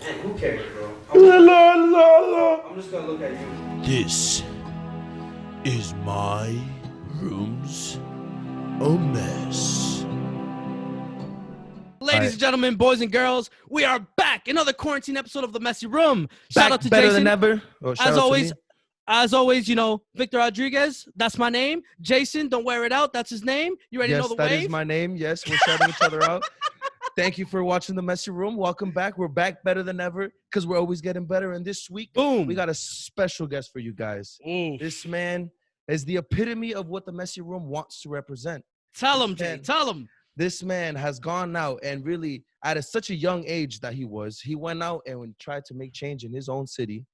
Man, who cares, bro? I'm just gonna look at you. This is my room's a mess. Ladies and gentlemen, boys and girls, we are back. Another quarantine episode of The Messy Room. Shout out to better Jason. than ever. Oh, shout out to me. As always, you know, Victor Rodriguez, that's my name. Jason, don't wear it out, that's his name. You already know the Yes, that wave. is my name. Yes, we're shouting each other out. Thank you for watching The Messy Room. Welcome back. We're back better than ever because we're always getting better. And this week, Boom. we got a special guest for you guys. Oof. This man is the epitome of what The Messy Room wants to represent. Tell him, Jay. Tell him. This man has gone out and really, at such a young age that he went out and tried to make change in his own city,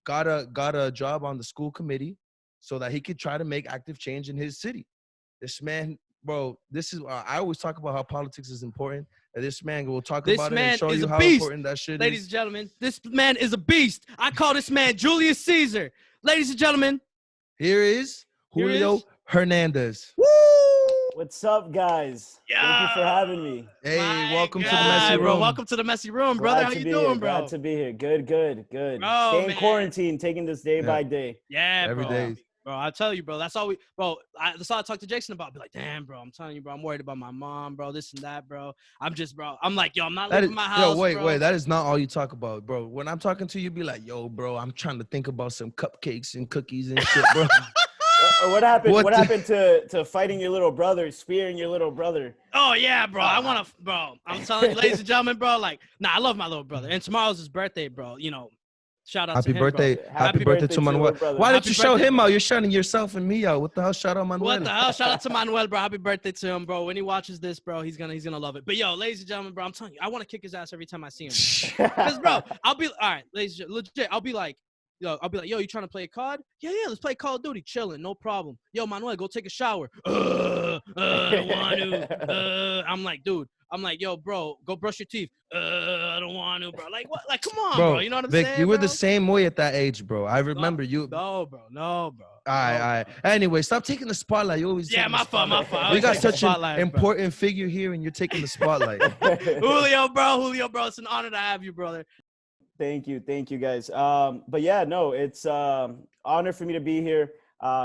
got a job on the school committee so that he could try to make active change in his city. This man, bro, this is, I always talk about how politics is important. And this man will talk about it and show you how important that shit is. Ladies and gentlemen, this man is a beast. I call this man Julius Caesar. Ladies and gentlemen, here is Julio Hernandez. Woo! What's up, guys? Yeah. Thank you for having me. Hey, welcome to The Messy Room. Bro, welcome to The Messy Room, brother. Glad How to you be doing, here. bro? Glad to be here. Good. Bro, Staying man. quarantine, taking this day by day. Yeah, Every bro. day. Bro, I tell you, bro, that's all that's all I talk to Jason about. Be like, damn, bro, I'm telling you, bro, I'm worried about my mom, bro, this and that, bro. I'm like, yo, I'm not leaving my house, wait, bro. that is not all you talk about, bro. When I'm talking to you, be like, yo, bro, I'm trying to think about some cupcakes and cookies and shit, bro. What happened? What happened to fighting your little brother, spearing your little brother? Oh, yeah, bro. I'm telling you, ladies and gentlemen, bro, like, I love my little brother. And tomorrow's his birthday, bro. You know, shout out to him, birthday. bro. Happy birthday to Manuel. Why didn't you shout him out? You're shouting yourself and me out. What the hell? Shout out Manuel. What the hell? Shout out to Manuel, bro. Happy birthday to him, bro. When he watches this, bro, he's gonna love it. But yo, ladies and gentlemen, bro, I'm telling you, I want to kick his ass every time I see him. Because, bro, I'll be all right, ladies and gentlemen, legit. I'll be like, yo, you trying to play a COD? Yeah, let's play Call of Duty. Chilling, no problem. Yo, Manuel, go take a shower. I don't want to. I'm like, dude. I'm like, yo, bro, go brush your teeth. I don't want to, bro. Like, what? Like, come on, bro. You know what I'm Vic, saying? you were bro? the same way at that age, bro. I remember you. No, bro. All right. Anyway, stop taking the spotlight. You always my fault. We got such an important figure here, and you're taking the spotlight. Julio, bro. It's an honor to have you, brother. Thank you, guys. But yeah, no, it's honor for me to be here.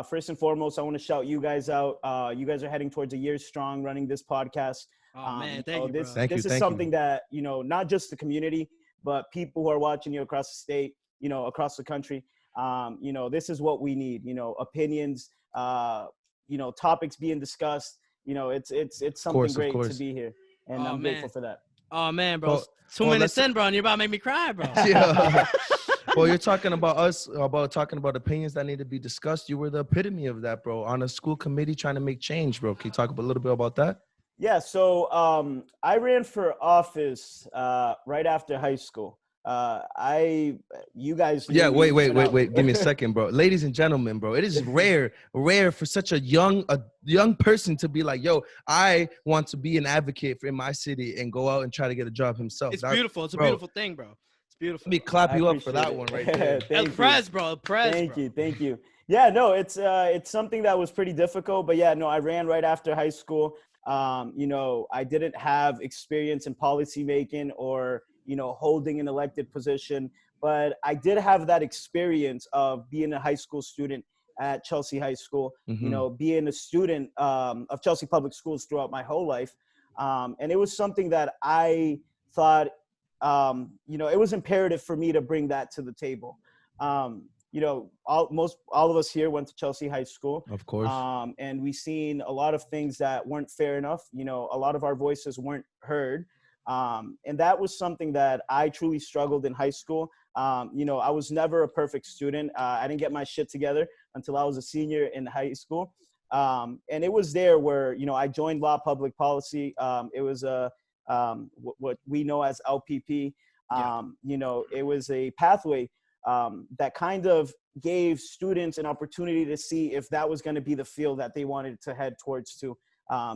First and foremost, I want to shout you guys out. You guys are heading towards a year strong running this podcast. Oh man, thank you, this, bro. This is something that, you know, not just the community, but people who are watching you across the state, you know, across the country. You know, this is what we need. You know, opinions. You know, topics being discussed. You know, it's something great to be here, and I'm grateful for that. Oh man, bro. 2 minutes in, bro, and you're about to make me cry, bro. Yeah. Well, you're talking about talking about opinions that need to be discussed. You were the epitome of that, bro, on a school committee trying to make change, bro. Can you talk a little bit about that? Yeah, so I ran for office right after high school. You guys. Yeah, wait. Give me a second, bro. Ladies and gentlemen, bro, it is rare for such a young person to be like, yo, I want to be an advocate in my city and go out and try to get a job himself. It's beautiful. It's a beautiful thing, bro. It's beautiful. Let me clap you up for that one right there. Thank you. Yeah, no, it's something that was pretty difficult, but yeah, no, I ran right after high school. You know, I didn't have experience in policy making or, you know, holding an elected position, but I did have that experience of being a high school student at Chelsea High School, you know, being a student of Chelsea Public Schools throughout my whole life. And it was something that I thought, you know, it was imperative for me to bring that to the table. You know, all of us here went to Chelsea High School. Of course. And we seen a lot of things that weren't fair enough. You know, a lot of our voices weren't heard. And that was something that I truly struggled in high school. You know, I was never a perfect student. I didn't get my shit together until I was a senior in high school. And it was there where, you know, I joined law public policy. It was what we know as LPP. You know, it was a pathway that kind of gave students an opportunity to see if that was going to be the field that they wanted to head towards to,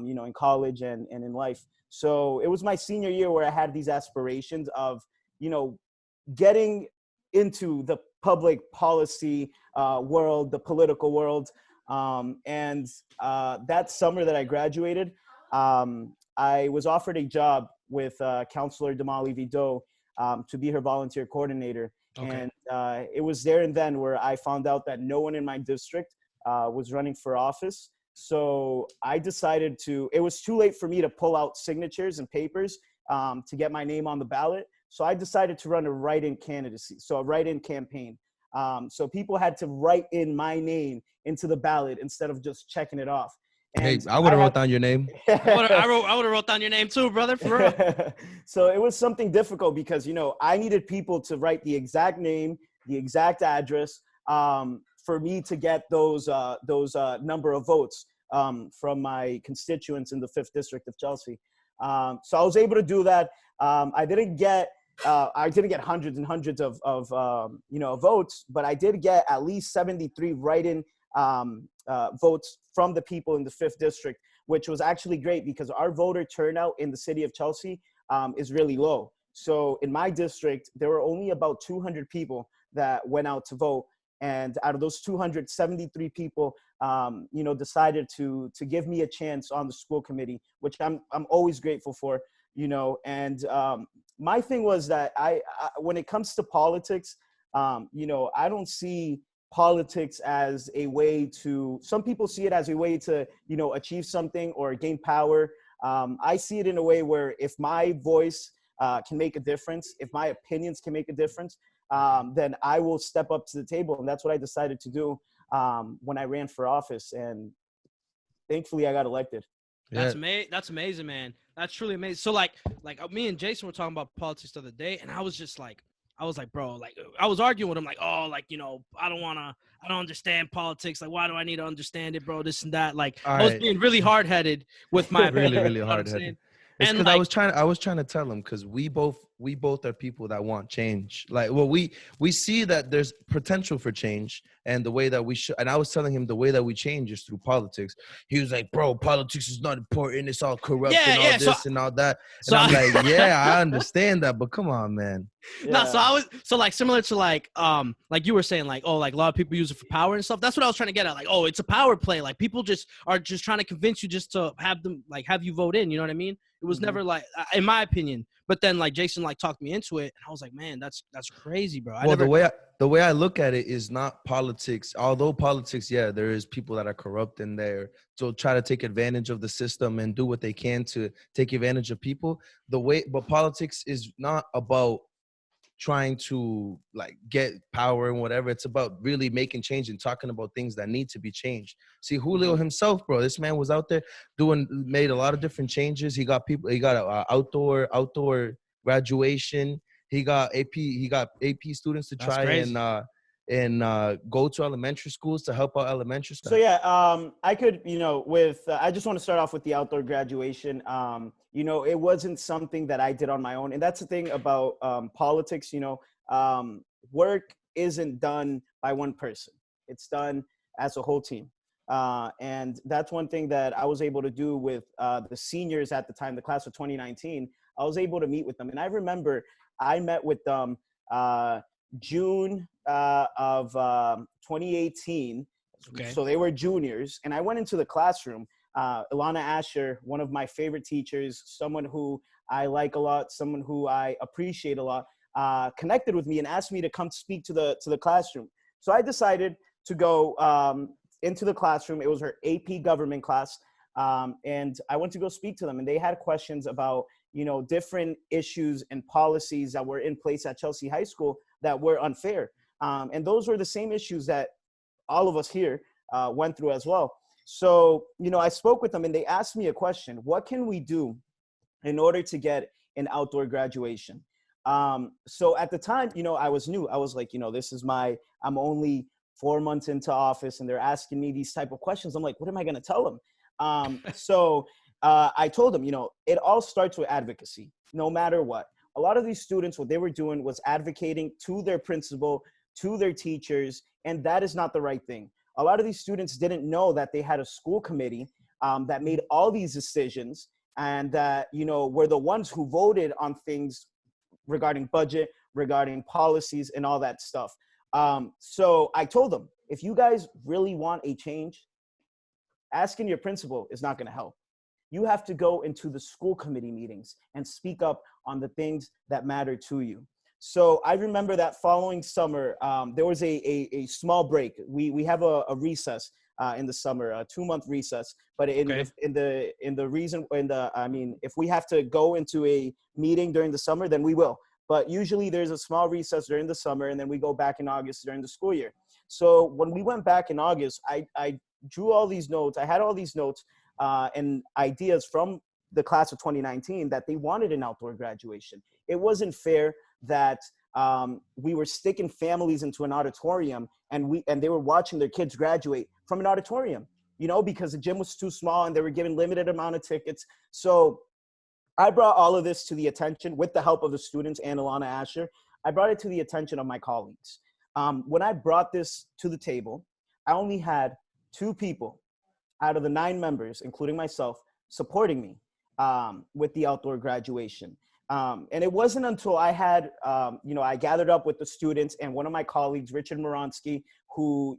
you know, in college and in life. So it was my senior year where I had these aspirations of, you know, getting into the public policy world, the political world. And that summer that I graduated, I was offered a job with Councillor Damali Vido to be her volunteer coordinator. Okay. And it was there and then where I found out that no one in my district was running for office. So I decided it was too late for me to pull out signatures and papers to get my name on the ballot. So I decided to run a write-in candidacy, so a write-in campaign. So people had to write in my name into the ballot instead of just checking it off. Hey, And I would have wrote down your name. I would have wrote down your name too, brother, for real. So it was something difficult because, I needed people to write the exact name, the exact address, for me to get those number of votes from my constituents in the 5th District of Chelsea. So I was able to do that. I didn't get hundreds and hundreds of votes, but I did get at least 73 write-in votes from the people in the 5th District, which was actually great because our voter turnout in the city of Chelsea is really low. So in my district, there were only about 200 people that went out to vote. And out of those 273 people, decided to give me a chance on the school committee, which I'm always grateful for, And my thing was that I when it comes to politics, I don't see politics as a way to, some people see it as a way to, achieve something or gain power. I see it in a way where if my voice can make a difference, if my opinions can make a difference, then I will step up to the table. And that's what I decided to do when I ran for office. And thankfully I got elected. That's amazing, man. That's truly amazing. So like me and Jason were talking about politics the other day, and I was like, bro, like I was arguing with him, like, oh, like, I don't understand politics. Like, why do I need to understand it, bro? This and that. Like, I was being really hard-headed with my really, opinion, really you know what I'm hard-headed. saying? It's And because like, I was trying to tell him, because we both are people that want change. Like, well, we see that there's potential for change, and the way that we should. And I was telling him the way that we change is through politics. He was like, "Bro, politics is not important. It's all corrupt and all this and all that." And I'm like, "Yeah, I understand that, but come on, man." No, so I was like similar to like you were saying, like, oh, like a lot of people use it for power and stuff. That's what I was trying to get at. Like, oh, it's a power play. Like people just are just trying to convince you just to have you vote in. You know what I mean? It was never like, in my opinion. But then like Jason like talked me into it, and I was like, man, that's crazy, bro. The way I look at it is not politics. Although politics, yeah, there is people that are corrupt in there, so try to take advantage of the system and do what they can to take advantage of people. But politics is not about trying to like get power and whatever. It's about really making change and talking about things that need to be changed. See, Julio himself, bro, this man was out there made a lot of different changes. He got a outdoor graduation. He got AP students to try and go to elementary schools to help out elementary schools. So yeah, I could, I just want to start off with the outdoor graduation. It wasn't something that I did on my own. And that's the thing about politics, work isn't done by one person. It's done as a whole team. And that's one thing that I was able to do with the seniors at the time, the class of 2019. I was able to meet with them. And I remember I met with them June of 2018. Okay. So they were juniors. And I went into the classroom. Ilana Asher, one of my favorite teachers, someone who I like a lot, someone who I appreciate a lot, connected with me and asked me to come speak to the classroom. So I decided to go into the classroom. It was her AP government class. And I went to go speak to them, and they had questions about, different issues and policies that were in place at Chelsea High School that were unfair. And those were the same issues that all of us here went through as well. So, I spoke with them, and they asked me a question: what can we do in order to get an outdoor graduation? So at the time, I was new. I was like, I'm only 4 months into office, and they're asking me these type of questions. I'm like, what am I going to tell them? So I told them, it all starts with advocacy, no matter what. A lot of these students, what they were doing was advocating to their principal, to their teachers, and that is not the right thing. A lot of these students didn't know that they had a school committee that made all these decisions, and that, were the ones who voted on things regarding budget, regarding policies, and all that stuff. So I told them, if you guys really want a change, asking your principal is not going to help. you have to go into the school committee meetings and speak up on the things that matter to you. So I remember that following summer, there was a small break. We have a recess in the summer, a 2-month recess. But if we have to go into a meeting during the summer, then we will. But usually there's a small recess during the summer, and then we go back in August during the school year. So when we went back in August, I drew all these notes. I had all these notes and ideas from the class of 2019 that they wanted an outdoor graduation. It wasn't fair that we were sticking families into an auditorium and they were watching their kids graduate from an auditorium, because the gym was too small and they were given limited amount of tickets. So I brought all of this to the attention with the help of the students and Alana Asher. I brought it to the attention of my colleagues. When I brought this to the table, I only had 2 people out of the 9 members, including myself, supporting me with the outdoor graduation. And it wasn't until I had, I gathered up with the students and one of my colleagues, Richard Moronsky, who,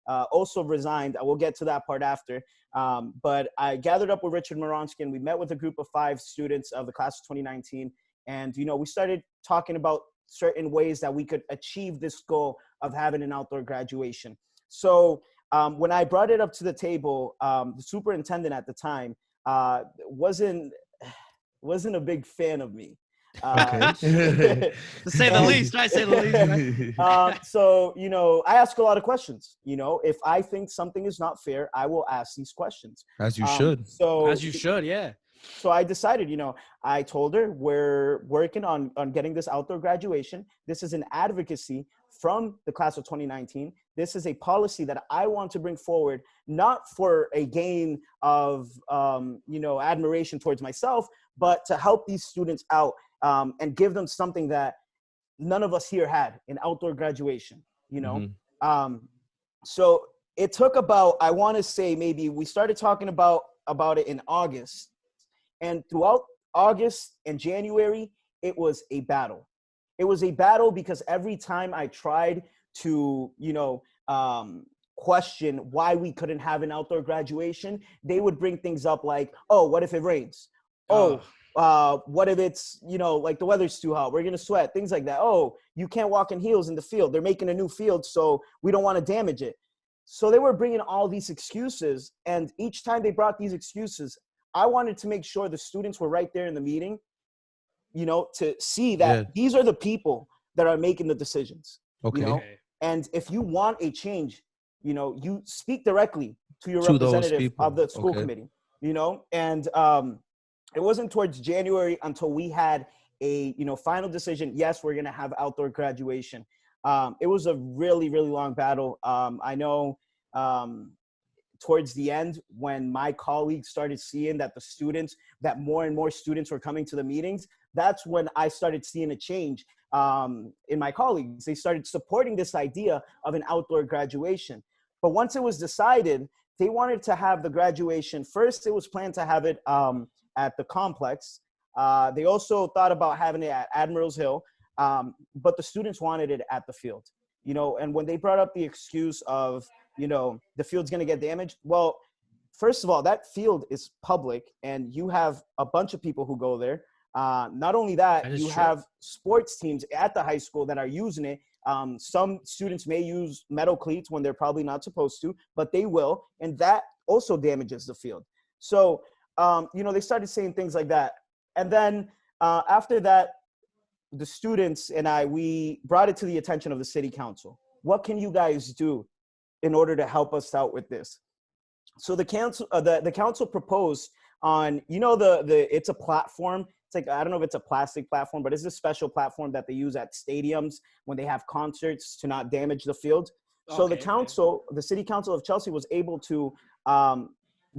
also resigned. I will get to that part after. But I gathered up with Richard Moronsky and we met with a group of 5 students of the class of 2019. And, we started talking about certain ways that we could achieve this goal of having an outdoor graduation. So when I brought it up to the table, the superintendent at the time wasn't a big fan of me. Okay. To say the least, I say the least. Right? So, I ask a lot of questions. If I think something is not fair, I will ask these questions. As you should. So As you should, yeah. So I decided, I told her we're working on getting this outdoor graduation. This is an advocacy from the class of 2019. This is a policy that I want to bring forward, not for a gain of, admiration towards myself, but to help these students out and give them something that none of us here had, an outdoor graduation, Mm-hmm. So it took about, I want to say maybe we started talking about it in August. And throughout August and January, it was a battle. It was a battle because every time I tried to, question why we couldn't have an outdoor graduation, they would bring things up like, oh, what if it rains? What if it's, like the weather's too hot, we're going to sweat, things like that. Oh, you can't walk in heels in the field. They're making a new field, so we don't want to damage it. So they were bringing all these excuses. And each time they brought these excuses, I wanted to make sure the students were right there in the meeting, to see that these are the people that are making the decisions. Okay. And if you want a change, you speak directly to your representative of the school committee, and it wasn't towards January until we had a, final decision. Yes, we're going to have outdoor graduation. It was a really, really long battle. I know towards the end, when my colleagues started seeing that more and more students were coming to the meetings, that's when I started seeing a change in my colleagues. They started supporting this idea of an outdoor graduation. But once it was decided, they wanted to have the graduation. First, it was planned to have it at the complex. They also thought about having it at Admiral's Hill, but the students wanted it at the field. And when they brought up the excuse of, the field's going to get damaged. Well, first of all, that field is public and you have a bunch of people who go there. Not only that, you have sports teams at the high school that are using it. Some students may use metal cleats when they're probably not supposed to, but they will. And that also damages the field. So, they started saying things like that. And then after that, the students and we brought it to the attention of the city council. What can you guys do in order to help us out with this? So the council proposed on, it's a platform. It's like, I don't know if it's a plastic platform, but it's a special platform that they use at stadiums when they have concerts to not damage the field. So the city council of Chelsea was able to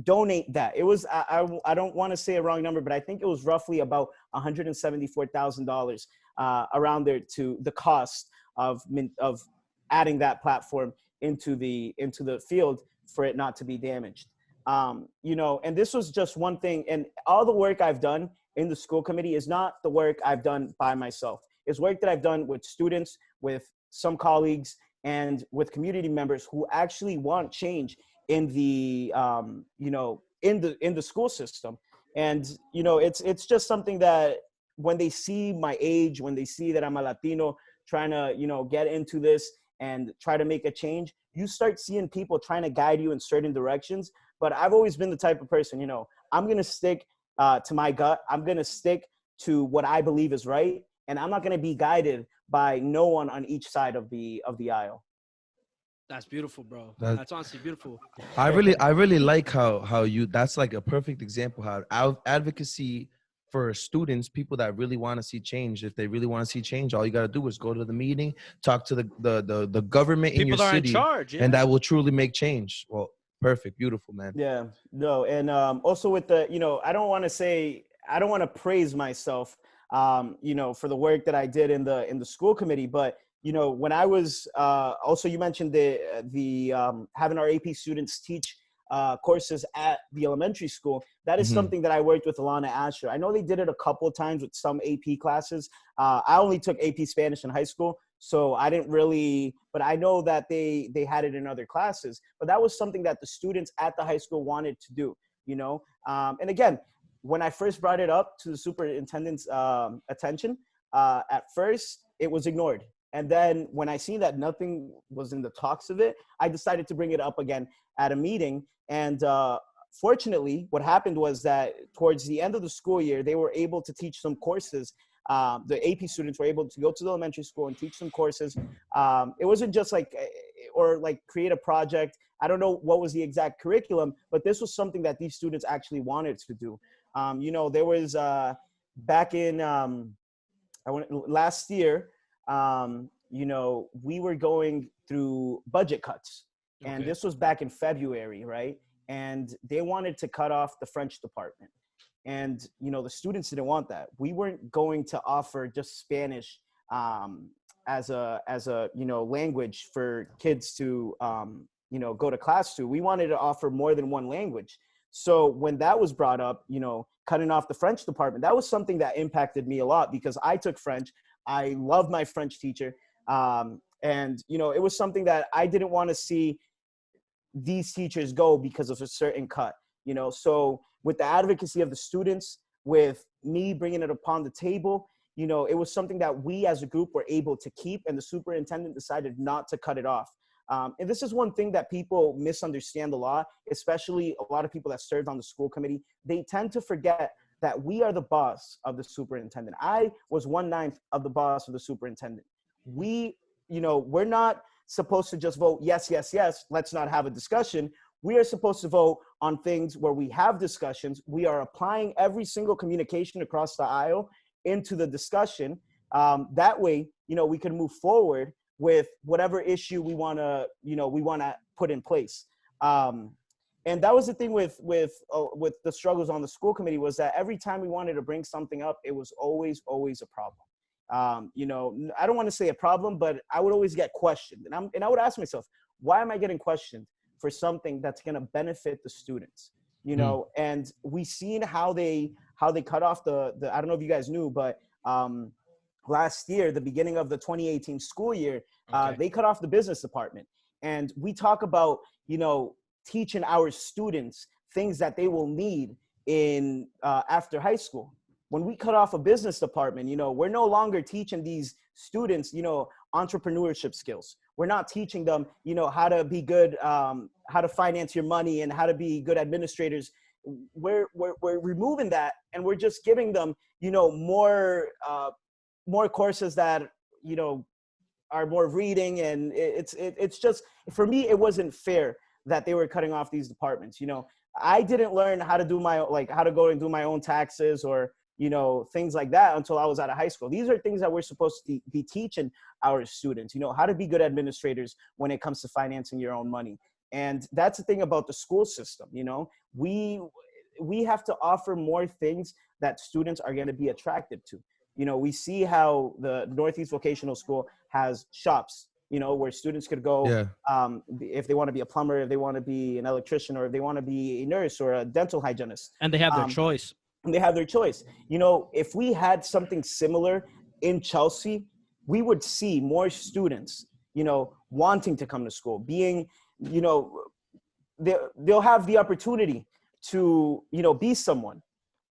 donate that. It was, I don't want to say a wrong number, but I think it was roughly about $174,000 around there to the cost of adding that platform into the field for it not to be damaged. And this was just one thing. And all the work I've done in the school committee is not the work I've done by myself. It's work that I've done with students, with some colleagues, and with community members who actually want change in the, in the school system. And, it's just something that when they see my age, when they see that I'm a Latino trying to, get into this and try to make a change, you start seeing people trying to guide you in certain directions. But I've always been the type of person, I'm going to stick to my gut. I'm going to stick to what I believe is right. And I'm not going to be guided by no one on each side of the aisle. That's beautiful, bro. That- That's honestly beautiful. I really like how you, that's like a perfect example how advocacy for students, people that really want to see change. If they really want to see change, all you got to do is go to the meeting, talk to the government in People your that are in city, charge, yeah. and that will truly make change. Well, perfect, beautiful, man. Yeah, no. And also with the, I don't want to praise myself, for the work that I did in the school committee. But, when I was also, you mentioned the having our AP students teach courses at the elementary school. That is Mhm. something that I worked with Alana Asher. I know they did it a couple of times with some AP classes. I only took AP Spanish in high school, so I didn't really, but I know that they had it in other classes. But that was something that the students at the high school wanted to do, And again, when I first brought it up to the superintendent's attention, at first it was ignored. And then when I seen that nothing was in the talks of it, I decided to bring it up again at a meeting. And fortunately, what happened was that towards the end of the school year, they were able to teach some courses. The AP students were able to go to the elementary school and teach some courses. It wasn't just like create a project. I don't know what was the exact curriculum, but this was something that these students actually wanted to do. There was back in last year, we were going through budget cuts. And Okay. this was back in February, right? And they wanted to cut off the French department. And, the students didn't want that. We weren't going to offer just Spanish as a language for kids to, go to class to. We wanted to offer more than one language. So when that was brought up, cutting off the French department, that was something that impacted me a lot because I took French. I love my French teacher. And, it was something that I didn't want to see these teachers go because of a certain cut, So with the advocacy of the students, with me bringing it upon the table, it was something that we as a group were able to keep, and the superintendent decided not to cut it off. And this is one thing that people misunderstand a lot, especially a lot of people that served on the school committee. They tend to forget that we are the boss of the superintendent. I was 1/9 of the boss of the superintendent. We're not supposed to just vote yes, yes, yes, let's not have a discussion. We are supposed to vote on things where we have discussions. We are applying every single communication across the aisle into the discussion. That way, we can move forward with whatever issue we want to put in place. And that was the thing with the struggles on the school committee, was that every time we wanted to bring something up, it was always a problem. I don't want to say a problem, but I would always get questioned. And I would ask myself, why am I getting questioned for something that's going to benefit the students? And we seen how they cut off the I don't know if you guys knew, but last year, the beginning of the 2018 school year, they cut off the business department. And we talk about, teaching our students things that they will need in after high school. When we cut off a business department, we're no longer teaching these students, entrepreneurship skills. We're not teaching them, how to be good, how to finance your money and how to be good administrators. We're removing that, and we're just giving them, more courses that, are more reading. And it's just, for me, it wasn't fair that they were cutting off these departments. I didn't learn how to do how to go and do my own taxes or, things like that until I was out of high school. These are things that we're supposed to be teaching our students, how to be good administrators when it comes to financing your own money. And that's the thing about the school system. We have to offer more things that students are going to be attracted to. We see how the Northeast Vocational School has shops, where students could go, if they want to be a plumber, if they want to be an electrician, or if they want to be a nurse or a dental hygienist. And they have their choice. And they have their choice. If we had something similar in Chelsea, we would see more students, wanting to come to school, being, they'll have the opportunity to, be someone.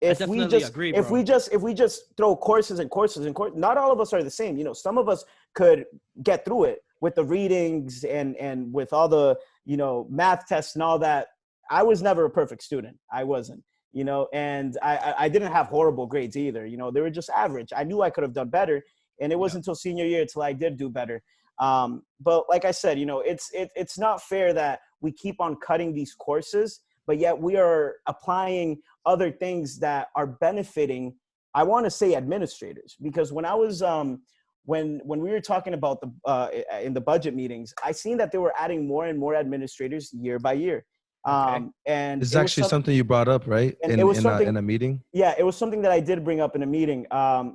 if we definitely just agree, if bro. we just throw courses and courses and courses, not all of us are the same. You know, some of us could get through it with the readings and with all the, you know, math tests and all that. I was never a perfect student. I wasn't, you know, and I didn't have horrible grades either. You know, they were just average. I knew I could have done better, and it wasn't until senior year till I did do better. But like I said, you know, it's not fair that we keep on cutting these courses, but yet we are applying other things that are benefiting, I want to say, administrators. Because when I was when we were talking about the in the budget meetings, I seen that they were adding more and more administrators year by year. Okay. And It's it was actually something you brought up, right? and it was something, In a meeting. yeah, it was something that I did bring up in a meeting.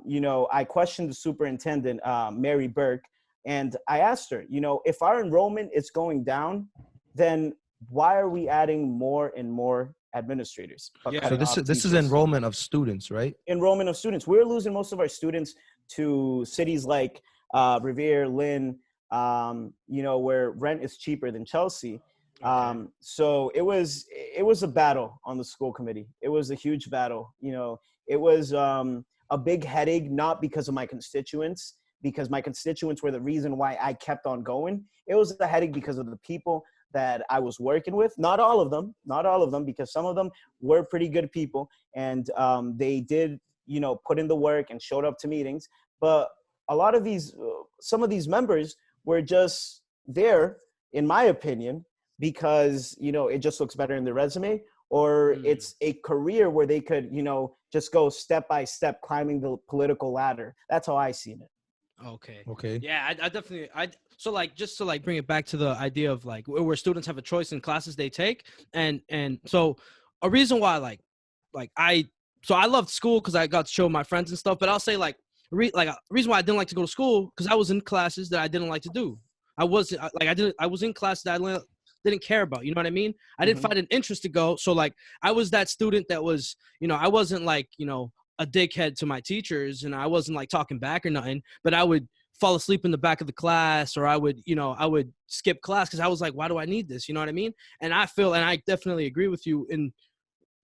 You know, I questioned the superintendent, Mary Burke, and I asked her, you know, if our enrollment is going down, then why are we adding more and more administrators? But Yeah. So cutting off this is teachers? enrollment of students, right? Enrollment of students. We're losing most of our students to cities like Revere, Lynn, you know, where rent is cheaper than Chelsea. So it was a battle on the school committee. It was a huge battle. You know, it was a big headache, not because of my constituents, because my constituents were the reason why I kept on going. It was a headache because of the people that I was working with. Not all of them, because some of them were pretty good people, and they did, you know, put in the work and showed up to meetings. But a lot of these, some of these members were just there, in my opinion, because, you know, it just looks better in their resume, or it's a career where they could, you know, just go step by step climbing the political ladder. That's how I seen it. Okay. Okay. Yeah, I definitely so like just to like bring it back to the idea of like where students have a choice in classes they take, and so a reason why I loved school because I got to show my friends and stuff, but I'll say like a reason why I didn't like to go to school because I was in classes that I didn't like to do. I was in classes that I didn't care about. You know what I mean? I didn't find an interest to go. So like I was that student that was, you know, I wasn't like, you know, a dickhead to my teachers, and I wasn't like talking back or nothing, but I would fall asleep in the back of the class, or I would skip class because I was like, why do I need this? You know what I mean? And I definitely agree with you. In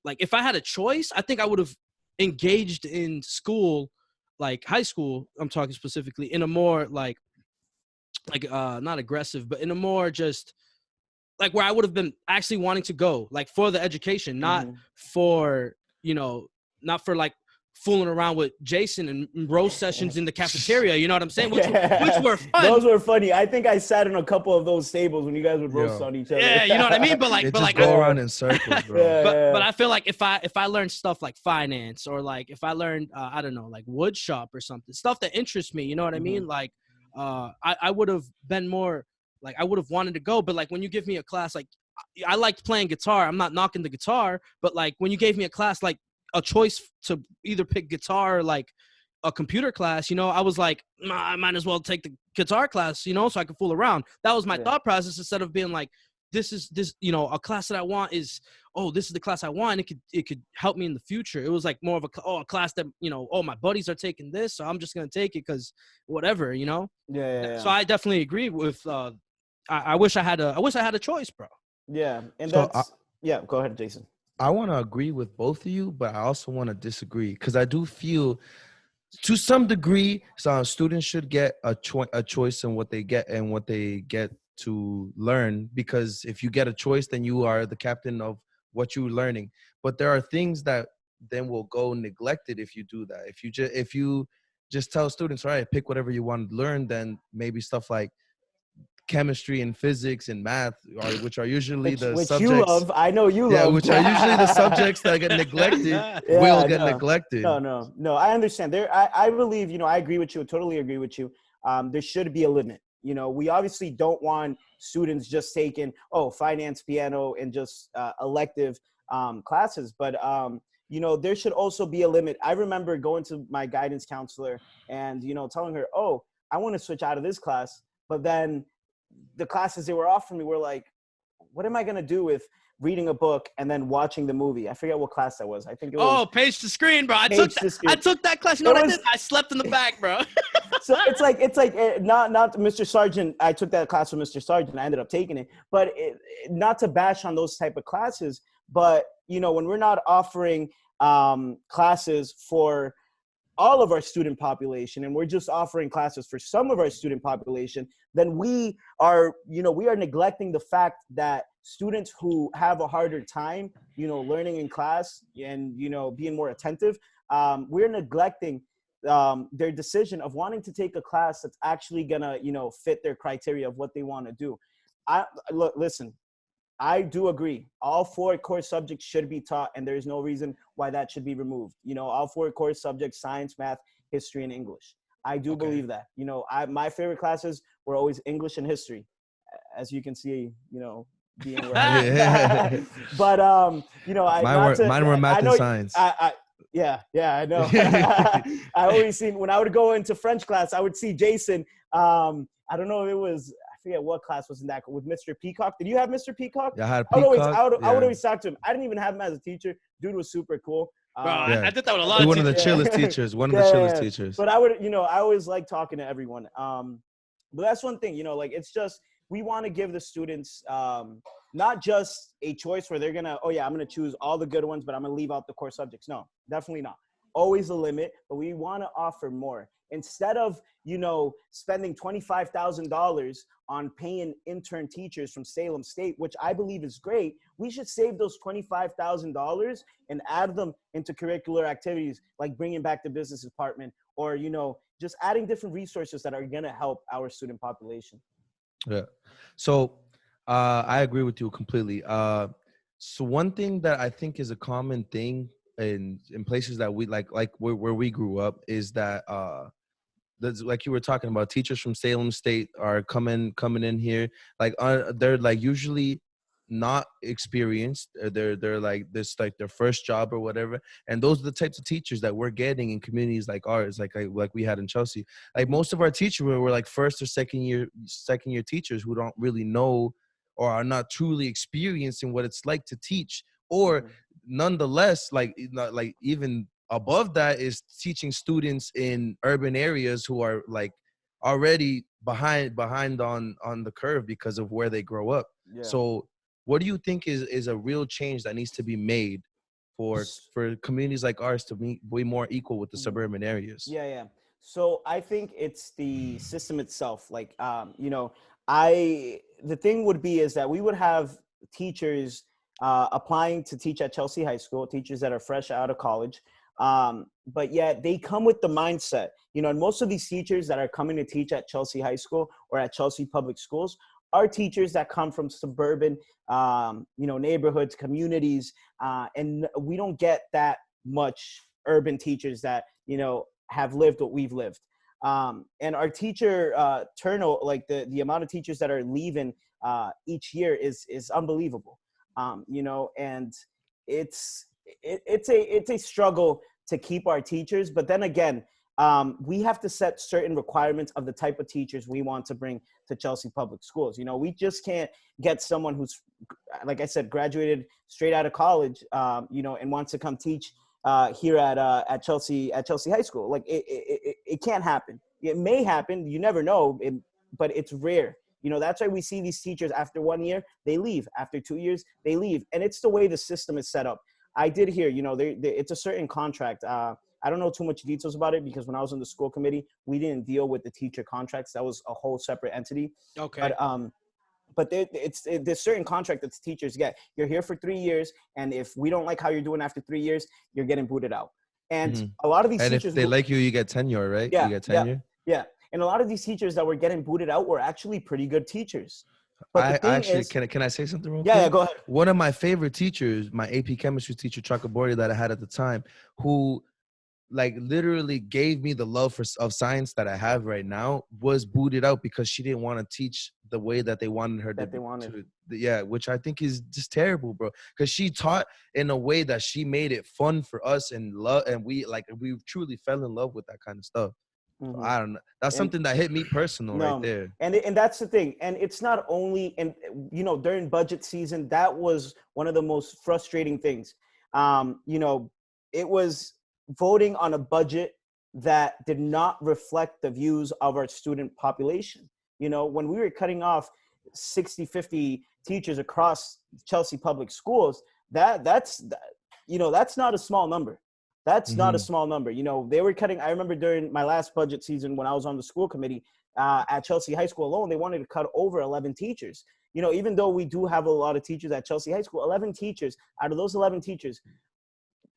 like, if I had a choice, I think I would have engaged in school, like high school. I'm talking specifically in a more like not aggressive, but in a more just like where I would have been actually wanting to go, like for the education, not for, you know, not for like fooling around with Jason and roast sessions in the cafeteria. You know what I'm saying? Which were fun. Those were funny. I think I sat in a couple of those tables when you guys would roast on each other. Yeah, you know what I mean? But They just go around in circles, bro. But I feel like if I learned stuff like finance, or like if I learned I don't know, like wood shop or something, stuff that interests me, you know what I mean? Like I would have been more like, I would have wanted to go. But like when you give me a class, like I liked playing guitar. I'm not knocking the guitar, but like when you gave me a class, like a choice to either pick guitar or like a computer class, you know, I was like, nah, I might as well take the guitar class, you know, so I could fool around. That was my thought process, instead of being like, this, you know, a class that I want is, oh, this is the class I want. It could help me in the future. It was like more of a class that, you know, oh, my buddies are taking this, so I'm just going to take it because whatever, you know? Yeah. So I definitely agree with, I wish I had a choice, bro. Yeah. And So that's, yeah, go ahead, Jason. I want to agree with both of you, but I also want to disagree, because I do feel to some degree, students should get a choice in what they get and what they get to learn, because if you get a choice, then you are the captain of what you're learning. But there are things that then will go neglected if you do that. If you just tell students, all right, pick whatever you want to learn, then maybe stuff like chemistry and physics and math, which are usually the which subjects you love. I know you love. Yeah, which are usually the subjects that get neglected, will get neglected. No. I understand. I believe, you know, I agree with you. I totally agree with you. There should be a limit. You know, we obviously don't want students just taking, finance, piano, and just elective classes. But, you know, there should also be a limit. I remember going to my guidance counselor and, you know, telling her, I want to switch out of this class. But then the classes they were offering me were like, what am I going to do with reading a book and then watching the movie? I forget what class that was. I think it was. Page to screen, bro. I took that class. You know what I did? I slept in the back, bro. So it's like not Mr. Sargent. I took that class from Mr. Sargent. I ended up taking it, but not to bash on those type of classes. But, you know, when we're not offering classes for all of our student population, and we're just offering classes for some of our student population, then we are neglecting the fact that students who have a harder time, learning in class and, being more attentive, we're neglecting their decision of wanting to take a class that's actually gonna, fit their criteria of what they want to do. Listen, I do agree. All 4 core subjects should be taught, and there's no reason why that should be removed. All 4 core subjects: science, math, history, and English. I do believe that. My favorite classes were always English and history, as you can see, being where I am. But Mine were math and science. Yeah, I know. I always seen when I would go into French class, I would see Jason. I don't know if it was, I forget what class was in that, with Mr. Peacock. Did you have Mr. Peacock? Yeah, I had Peacock. I would always talk to him. I didn't even have him as a teacher. Dude was super cool. Bro, I did that with a lot of one of the teachers. chillest teachers. One of the chillest teachers. But I would, I always like talking to everyone. But that's one thing, it's just, we want to give the students not just a choice where they're gonna, I'm gonna choose all the good ones, but I'm gonna leave out the core subjects. No, definitely not. Always a limit, but we want to offer more. Instead of, spending $25,000 on paying intern teachers from Salem State, which I believe is great, we should save those $25,000 and add them into curricular activities like bringing back the business department, or, just adding different resources that are going to help our student population. Yeah. So I agree with you completely. So one thing that I think is a common thing in places that we like where we grew up is that like you were talking about, teachers from Salem State are coming in here. Like they're like usually not experienced. They're like this, like their first job or whatever. And those are the types of teachers that we're getting in communities like ours, like we had in Chelsea. Like most of our teachers were like first or second year teachers who don't really know or are not truly experienced in what it's like to teach, or nonetheless, like even above that is teaching students in urban areas who are like already behind on the curve because of where they grow up. Yeah. So what do you think is a real change that needs to be made for communities like ours to be more equal with the suburban areas? Yeah. So I think it's the system itself. Like, the thing would be is that we would have teachers applying to teach at Chelsea High School, teachers that are fresh out of college. But yet they come with the mindset, and most of these teachers that are coming to teach at Chelsea High School or at Chelsea Public Schools are teachers that come from suburban, neighborhoods, communities. And we don't get that much urban teachers that, have lived what we've lived. And our teacher turnover, like the amount of teachers that are leaving each year is unbelievable. And it's a struggle to keep our teachers. But then again, we have to set certain requirements of the type of teachers we want to bring to Chelsea Public Schools. We just can't get someone who's, like I said, graduated straight out of college, and wants to come teach here at Chelsea High School. Like it can't happen. It may happen. You never know, but it's rare. That's why we see these teachers after 1 year, they leave. After 2 years, they leave. And it's the way the system is set up. I did hear, it's a certain contract. I don't know too much details about it because when I was in the school committee, we didn't deal with the teacher contracts. That was a whole separate entity. Okay. But there's certain contract that the teachers get. You're here for 3 years, and if we don't like how you're doing after 3 years, you're getting booted out. And a lot of these teachers, if they like you get tenure, right? Yeah, you get tenure. Yeah. And a lot of these teachers that were getting booted out were actually pretty good teachers. But can I say something real quick? Yeah, go ahead. One of my favorite teachers, my AP chemistry teacher, Chakabori, that I had at the time, who like literally gave me the love of science that I have right now, was booted out because she didn't want to teach the way that they wanted her to, which I think is just terrible, bro. Because she taught in a way that she made it fun for us and love, and we truly fell in love with that kind of stuff. Mm-hmm. I don't know. That's something that hit me personal right there. And that's the thing. And it's not only, and during budget season, that was one of the most frustrating things. It was voting on a budget that did not reflect the views of our student population. When we were cutting off 50 teachers across Chelsea Public Schools, that's that's not a small number. That's not a Mhm. small number. They were cutting. I remember during my last budget season when I was on the school committee at Chelsea High School alone, they wanted to cut over 11 teachers. Even though we do have a lot of teachers at Chelsea High School, 11 teachers, out of those 11 teachers,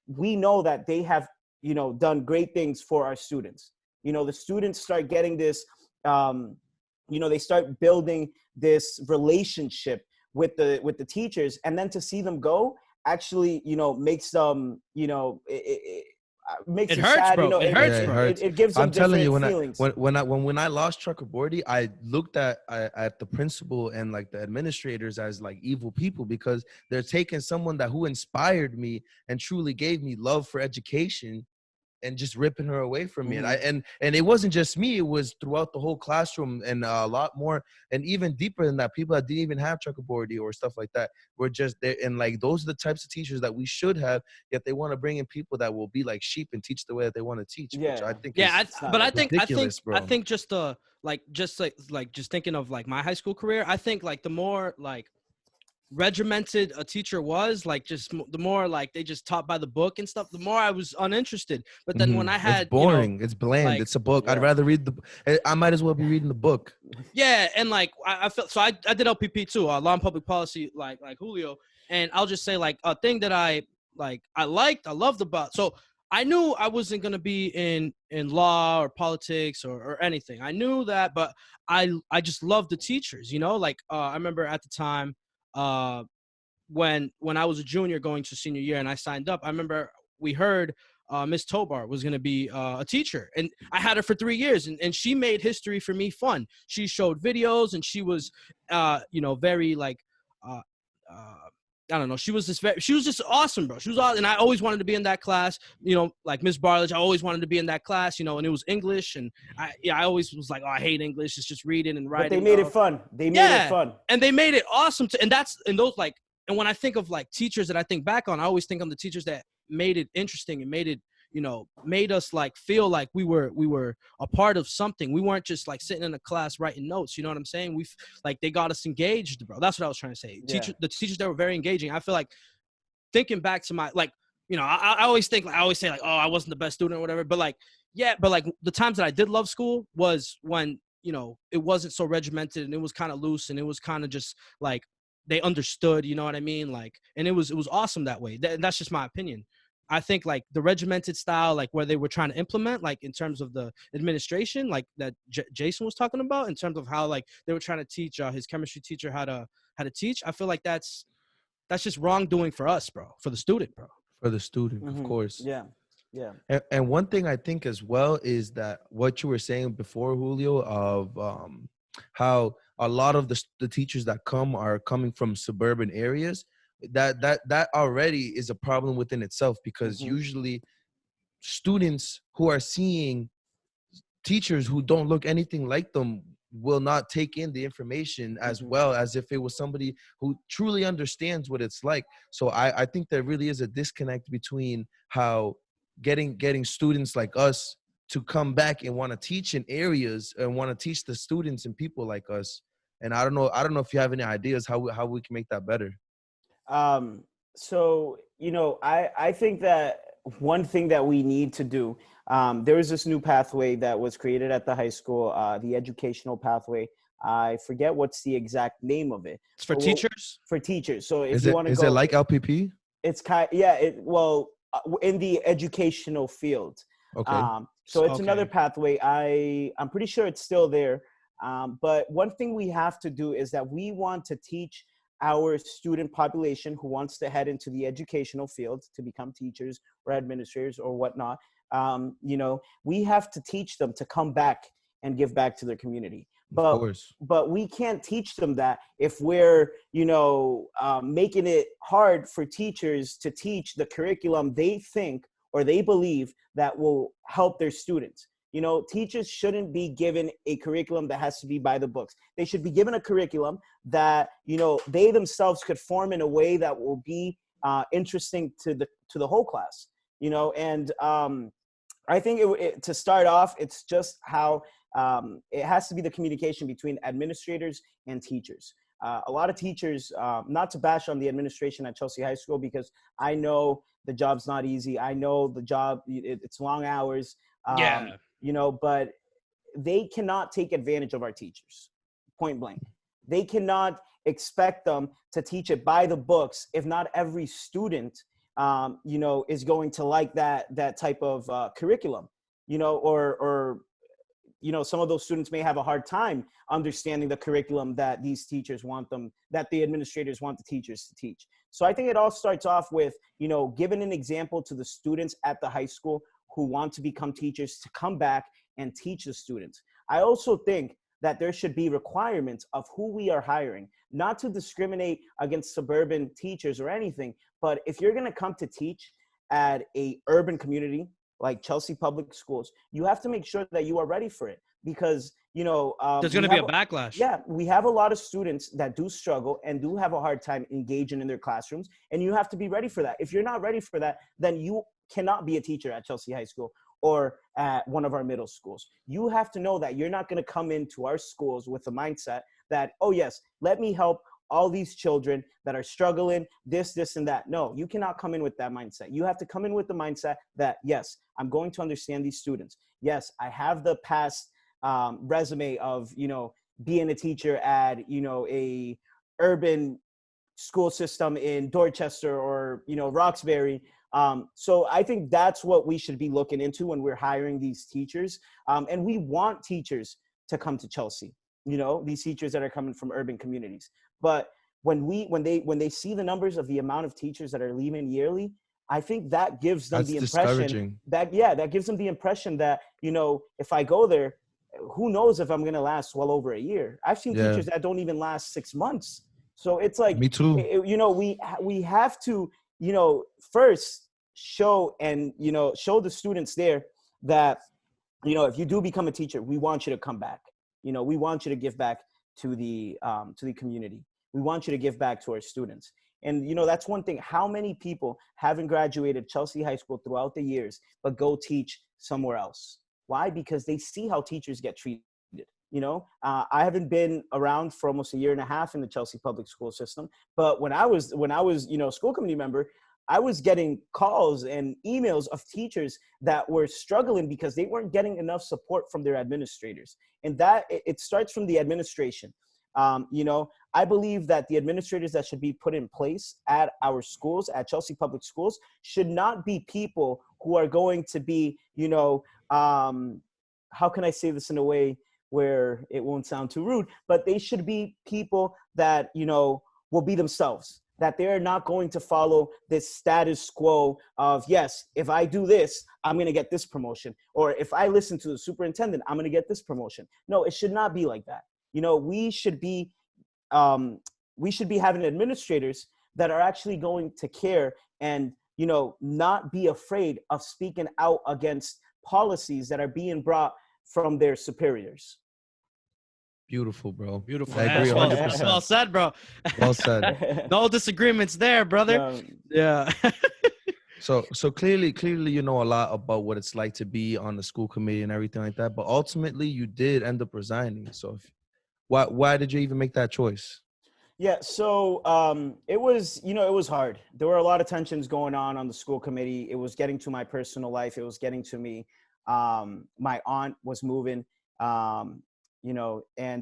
we know that they have, done great things for our students. The students start getting this, they start building this relationship with the teachers, and then to see them go actually, makes them, makes It them hurts, sad. bro. It hurts, Yeah, it bro. hurts. It gives them I'm telling you, different feelings. when I lost Chakraborty, I looked at the principal and like the administrators as like evil people, because they're taking someone who inspired me and truly gave me love for education and just ripping her away from me. And it wasn't just me, it was throughout the whole classroom, and a lot more, and even deeper than that, people that didn't even have Chakraborty or stuff like that were just there. And like, those are the types of teachers that we should have, yet they want to bring in people that will be like sheep and teach the way that they want to teach, which I think Yeah, is but ridiculous, bro. I think just just thinking of like my high school career, I think like the more like regimented a teacher was, like just the more like they just taught by the book and stuff, the more I was uninterested. But then when I It's had, boring, it's bland, like, it's a book. I'd Yeah. rather read I might as well be reading the book. yeah, and like I felt so I did LPP too, law and public policy, like Julio, and I'll just say like a thing that I loved about, so I knew I wasn't gonna be in law or politics or anything. I knew that, but I just loved the teachers, like I remember at the time when I was a junior going to senior year and I signed up, I remember we heard Miss Tobar was going to be a teacher, and I had her for 3 years, and she made history for me fun. She showed videos, and she was, very like, uh, I don't know. She was just awesome, bro. She was awesome, and I always wanted to be in that class. Like Miss Barledge, I always wanted to be in that class. And it was English, and I always was like, oh, I hate English. It's just reading and writing. But they made it fun. And they made it awesome. And when I think of like teachers that I think back on, I always think on the teachers that made it interesting and made it, made us like feel like we were a part of something. We weren't just like sitting in a class writing notes. You know what I'm saying? They got us engaged, bro. That's what I was trying to say. Yeah. The teachers that were very engaging. I feel like thinking back to my, like, I always think, like, I always say like, oh, I wasn't the best student or whatever. But like, yeah, but like the times that I did love school was when, it wasn't so regimented and it was kind of loose and it was kind of just like, they understood, you know what I mean? Like, and it was awesome that way. That's just my opinion. I think like the regimented style, like where they were trying to implement, like in terms of the administration, like that Jason was talking about, in terms of how like they were trying to teach his chemistry teacher how to teach. I feel like that's just wrongdoing for us, bro, for the student, bro. For the student, of course. Yeah. And one thing I think as well is that what you were saying before, Julio, of how a lot of the teachers that come are coming from suburban areas, that already is a problem within itself, because usually students who are seeing teachers who don't look anything like them will not take in the information as well as if it was somebody who truly understands what it's like. So I think there really is a disconnect between how getting students like us to come back and want to teach in areas and want to teach the students and people like us. And I don't know if you have any ideas how we can make that better. So, I think that one thing that we need to do, there is this new pathway that was created at the high school, the educational pathway. I forget what's the exact name of it. It's for teachers? For teachers. So if Is you it want to is go, it like LPP? it's in the educational field. Okay. So it's another pathway. I'm pretty sure it's still there. But one thing we have to do is that we want to teach our student population who wants to head into the educational field to become teachers or administrators or whatnot. We have to teach them to come back and give back to their community. But we can't teach them that if we're, making it hard for teachers to teach the curriculum they think or they believe that will help their students. Teachers shouldn't be given a curriculum that has to be by the books. They should be given a curriculum that, they themselves could form in a way that will be interesting to the whole class, and I think to start off, it's just how it has to be the communication between administrators and teachers. A lot of teachers, not to bash on the administration at Chelsea High School, because I know the job's not easy. I know the job, it's long hours, Yeah. but they cannot take advantage of our teachers, point blank. They cannot expect them to teach it by the books if not every student, is going to like that type of curriculum, or some of those students may have a hard time understanding the curriculum that these teachers want them, that the administrators want the teachers to teach. So I think it all starts off with, giving an example to the students at the high school who want to become teachers to come back and teach the students. I also think that there should be requirements of who we are hiring, not to discriminate against suburban teachers or anything, but if you're going to come to teach at a urban community like Chelsea Public Schools, you have to make sure that you are ready for it, because there's going to be a backlash. Yeah, we have a lot of students that do struggle and do have a hard time engaging in their classrooms, and you have to be ready for that. If you're not ready for that, then you cannot be a teacher at Chelsea High School or at one of our middle schools. You have to know that you're not going to come into our schools with the mindset that, oh yes, let me help all these children that are struggling, this, and that. No, you cannot come in with that mindset. You have to come in with the mindset that, yes, I'm going to understand these students. Yes, I have the past resume of, being a teacher at, a urban school system in Dorchester or, Roxbury. So I think that's what we should be looking into when we're hiring these teachers. And we want teachers to come to Chelsea, these teachers that are coming from urban communities. But when they see the numbers of the amount of teachers that are leaving yearly, I think that gives them the impression that gives them the impression that, if I go there, who knows if I'm going to last well over a year. I've seen teachers that don't even last 6 months. So it's like, me too. We have to, first show the students there that, if you do become a teacher, we want you to come back. We want you to give back to the community. We want you to give back to our students. And, that's one thing. How many people haven't graduated Chelsea High School throughout the years, but go teach somewhere else? Why? Because they see how teachers get treated. I haven't been around for almost a year and a half in the Chelsea public school system. But when I was, school committee member, I was getting calls and emails of teachers that were struggling because they weren't getting enough support from their administrators. And that it starts from the administration. I believe that the administrators that should be put in place at our schools, at Chelsea Public Schools, should not be people who are going to be, how can I say this in a way where it won't sound too rude, but they should be people that, will be themselves, that they're not going to follow this status quo of, yes, if I do this, I'm going to get this promotion. Or if I listen to the superintendent, I'm going to get this promotion. No, it should not be like that. We should be having administrators that are actually going to care and, not be afraid of speaking out against policies that are being brought from their superiors. Beautiful, bro. Beautiful. I agree 100%. Well said, bro. Well said. No disagreements there, brother. Yeah. So clearly, you know a lot about what it's like to be on the school committee and everything like that. But ultimately, you did end up resigning. So why did you even make that choice? Yeah, so it was hard. There were a lot of tensions going on the school committee. It was getting to my personal life. It was getting to me. My aunt was moving, and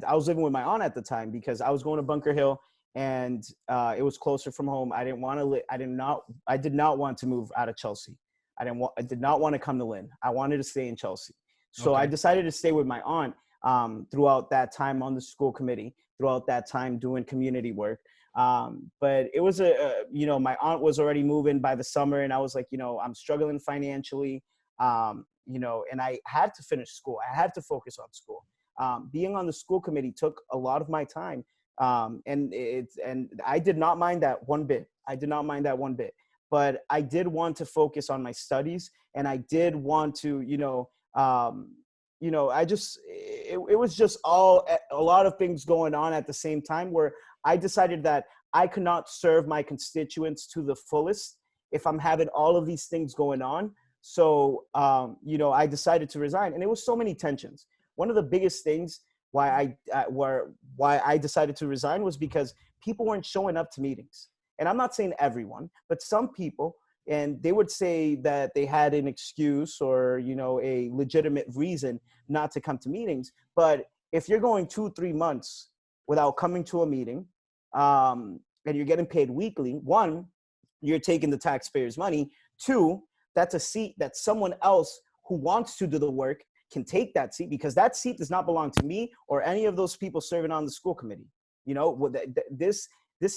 I was living with my aunt at the time because I was going to Bunker Hill, and it was closer from home. I didn't want to. I did not want to move out of Chelsea. I did not want to come to Lynn. I wanted to stay in Chelsea. So I decided to stay with my aunt throughout that time on the school committee, throughout that time doing community work. But it was my aunt was already moving by the summer, and I was like, I'm struggling financially, and I had to finish school. I had to focus on school. Being on the school committee took a lot of my time. And I did not mind that one bit. But I did want to focus on my studies, and I did want to, it was just a lot of things going on at the same time where I decided that I could not serve my constituents to the fullest if I'm having all of these things going on. So, I decided to resign, and it was so many tensions. One of the biggest things why I decided to resign was because people weren't showing up to meetings. And I'm not saying everyone, but some people, and they would say that they had an excuse or, you know, a legitimate reason not to come to meetings. But if you're going 2-3 months without coming to a meeting, and you're getting paid weekly, one, you're taking the taxpayers' money. Two, that's a seat that someone else who wants to do the work can take that seat, because that seat does not belong to me or any of those people serving on the school committee. You know, this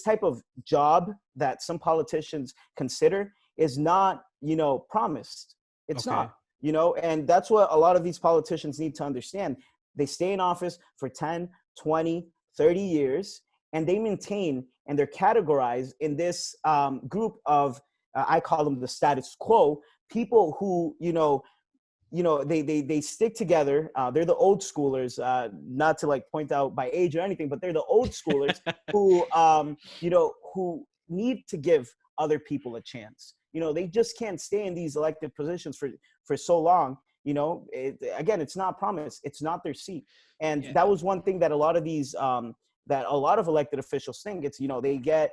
type of job that some politicians consider is not, you know, promised. It's not, you know, and that's what a lot of these politicians need to understand. They stay in office for 10, 20, 30 years, and they maintain, and they're categorized in this group of, I call them the status quo, people who, they stick together. They're the old schoolers, not to like point out by age or anything, but they're the old schoolers who, who need to give other people a chance. You know, they just can't stay in these elected positions for so long. You know, again, it's not promised. It's not their seat. And that was one thing that a lot of these, that a lot of elected officials think. It's, you know, they get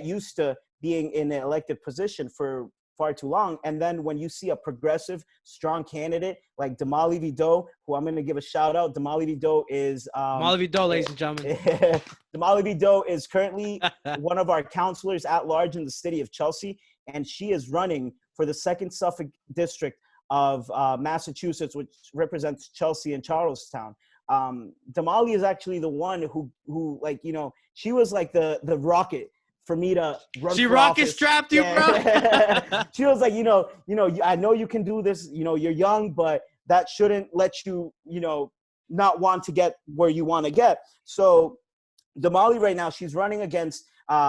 used to being in an elected position for far too long. And then when you see a progressive, strong candidate like Damali Vido, who I'm going to give a shout out. Damali Vido is Damali Vido, ladies and gentlemen. Damali Vido is currently one of our counselors at large in the city of Chelsea, and she is running for the 2nd Suffolk district of Massachusetts, which represents Chelsea and Charlestown. Damali is actually the one who like, you know, she was like the rocket for me to run. She for rocket office. strapped you, bro. She was like, you know, I know you can do this. You know, you're young, but that shouldn't let you, you know, not want to get where you want to get. So Damali right now, she's running against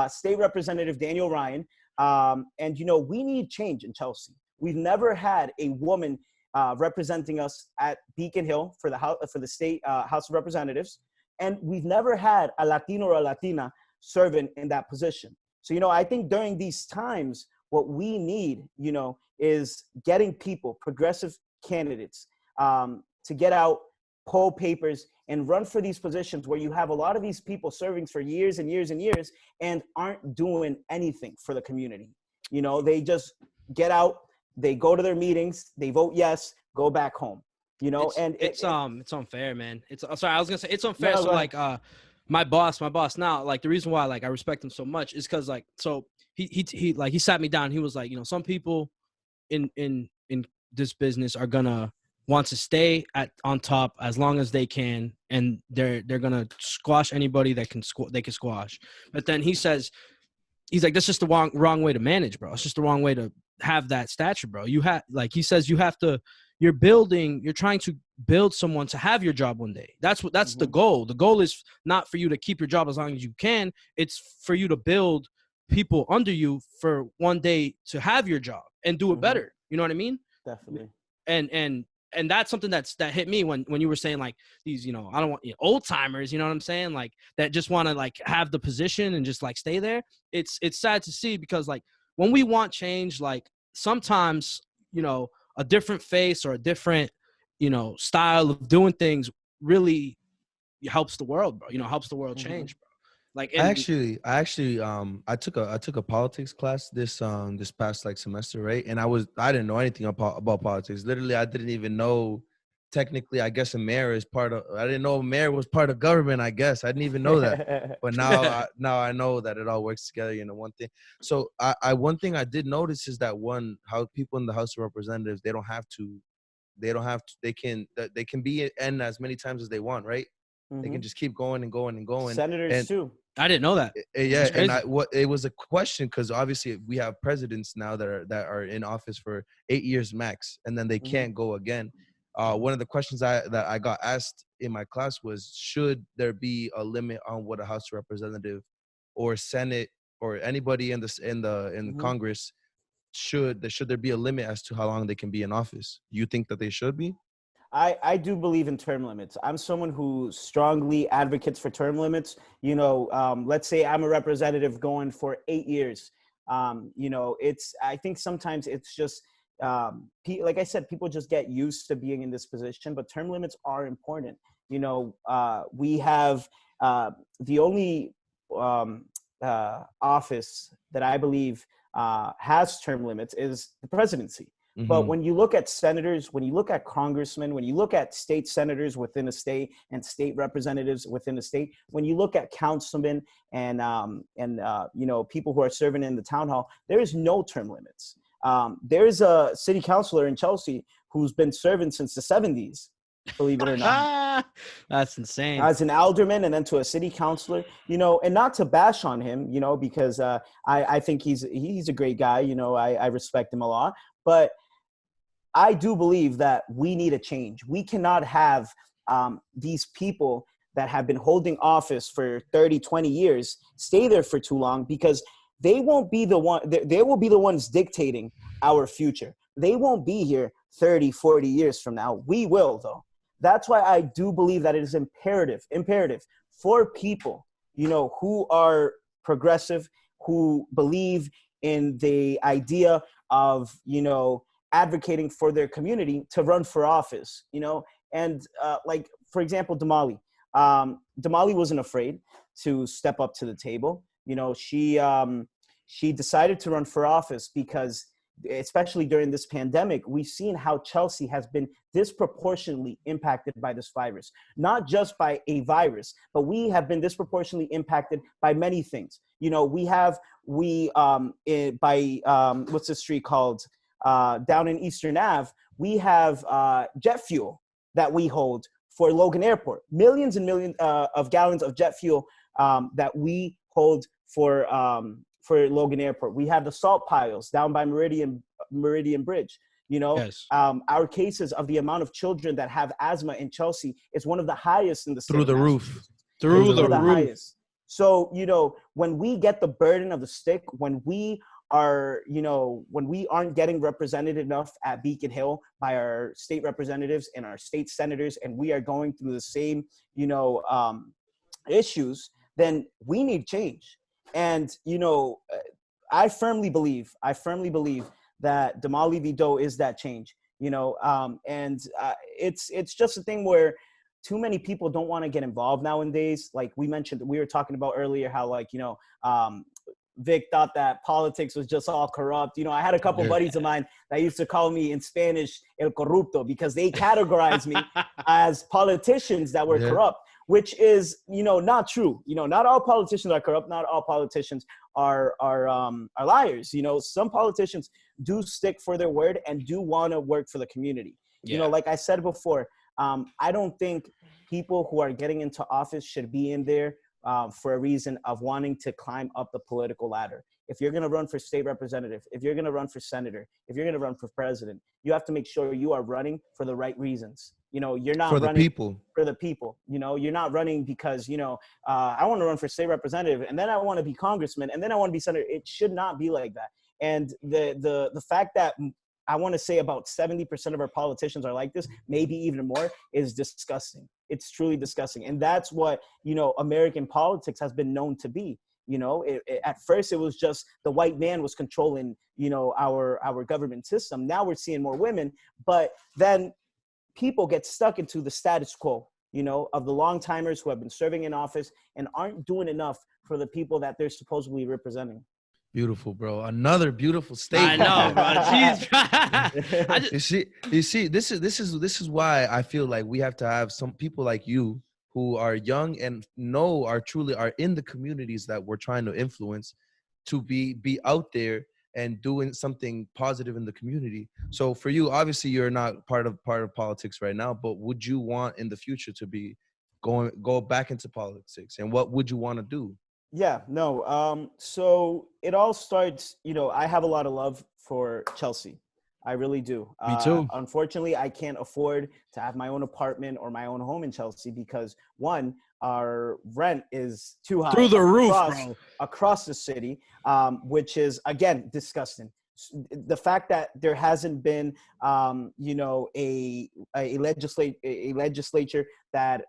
State Representative Daniel Ryan. And, you know, we need change in Chelsea. We've never had a woman representing us at Beacon Hill for the state House of Representatives. And we've never had a Latino or a Latina serving in that position. So, you know, I think during these times, what we need, you know, is getting people, progressive candidates, to get out, poll papers, and run for these positions where you have a lot of these people serving for years and years and years and aren't doing anything for the community. You know, they just get out, they go to their meetings, they vote yes, go back home. You know, it's unfair, man. It's sorry, I was gonna say it's unfair. No, so like my boss now, like the reason why like I respect him so much is because like, so he like he sat me down. He was like, you know, some people in this business are gonna want to stay on top as long as they can, and they're gonna squash anybody that they can squash. But then he's like, that's just the wrong way to manage, bro. It's just the wrong way to have that stature, bro. You have, like he says, you're trying to build someone to have your job one day. That's the goal. The goal is not for you to keep your job as long as you can. It's for you to build people under you for one day to have your job and do it better. You know what I mean? Definitely. And that's something that hit me when you were saying like these, you know, I don't want old timers, you know what I'm saying? Like that just want to like have the position and just like stay there. It's sad to see, because like when we want change, like sometimes, you know, a different face or a different, you know, style of doing things really helps the world, bro. You know, helps the world change, bro. Like I took a politics class this past like semester, right? And I didn't know anything about politics. Literally, I didn't even know technically, I guess I didn't know a mayor was part of government, I guess. I didn't even know that. But now I know that it all works together, you know, one thing. So one thing I did notice is that how people in the House of Representatives, they can be in as many times as they want, right? They can just keep going and going and going. Senators too. I didn't know that. Yeah, and it was a question, because obviously we have presidents now that are in office for 8 years max, and then they can't go again. One of the questions that I got asked in my class was, should there be a limit on what a House Representative or Senate or anybody in Congress should there be a limit as to how long they can be in office? You think that they should be? I do believe in term limits. I'm someone who strongly advocates for term limits. You know, let's say I'm a representative going for 8 years. You know, I think sometimes it's just, like I said, people just get used to being in this position, but term limits are important. We have the only office that I believe has term limits is the presidency. But when you look at senators, when you look at congressmen, when you look at state senators within a state and state representatives within a state, when you look at councilmen and people who are serving in the town hall, there is no term limits. There's a city councilor in Chelsea who's been serving since the 70s, believe it or not. That's insane. As an alderman and then to a city councilor, and not to bash on him, because I think he's a great guy. I respect him a lot, but I do believe that we need a change. We cannot have these people that have been holding office for 30, 20 years stay there for too long, because they won't be the one. They will be the ones dictating our future. They won't be here 30, 40 years from now. We will, though. That's why I do believe that it is imperative for people, who are progressive, who believe in the idea of, advocating for their community, to run for office, and like, for example, Damali. Damali wasn't afraid to step up to the table. She decided to run for office because, especially during this pandemic, we've seen how Chelsea has been disproportionately impacted by this virus. Not just by a virus, but we have been disproportionately impacted by many things. What's the street called? Down in Eastern Ave, we have jet fuel that we hold for Logan Airport. Millions and millions of gallons of jet fuel that we hold for Logan Airport. We have the salt piles down by Meridian Bridge. Yes. Our cases of the amount of children that have asthma in Chelsea is one of the highest in the state. Through the roof. Through the roof. Highest. So, when we get the burden of the stick, when we aren't getting represented enough at Beacon Hill by our state representatives and our state senators, and we are going through the same, issues, then we need change. And, I firmly believe that Damali Vido is that change, it's just a thing where too many people don't want to get involved nowadays. Like we were talking about earlier, how Vic thought that politics was just all corrupt. I had a couple buddies of mine that used to call me in Spanish El Corrupto, because they categorized me as politicians that were corrupt, which is, not true. Not all politicians are corrupt. Not all politicians are liars. Some politicians do stick for their word and do want to work for the community. Like I said before, I don't think people who are getting into office should be in there for a reason of wanting to climb up the political ladder. If you're going to run for state representative, if you're going to run for senator, if you're going to run for president, you have to make sure you are running for the right reasons. You're not running for the people. You're not running because, I want to run for state representative and then I want to be congressman and then I want to be senator. It should not be like that. And the fact that I want to say about 70% of our politicians are like this, maybe even more, is disgusting. It's truly disgusting. And that's what, American politics has been known to be. At first it was just the white man was controlling, our government system. Now we're seeing more women, but then people get stuck into the status quo, of the long timers who have been serving in office and aren't doing enough for the people that they're supposedly representing. Beautiful, bro. Another beautiful statement. I know, bro. Jeez. You see, this is why I feel like we have to have some people like you who are young and truly are in the communities that we're trying to influence, to be out there and doing something positive in the community. So for you, obviously you're not part of politics right now, but would you want in the future to be go back into politics, and what would you want to do? Yeah, no. So it all starts, I have a lot of love for Chelsea. I really do. Me too. Unfortunately, I can't afford to have my own apartment or my own home in Chelsea because, one, our rent is too high. Through the roof, bro. Across the city, which is, again, disgusting. The fact that there hasn't been, a legislature that,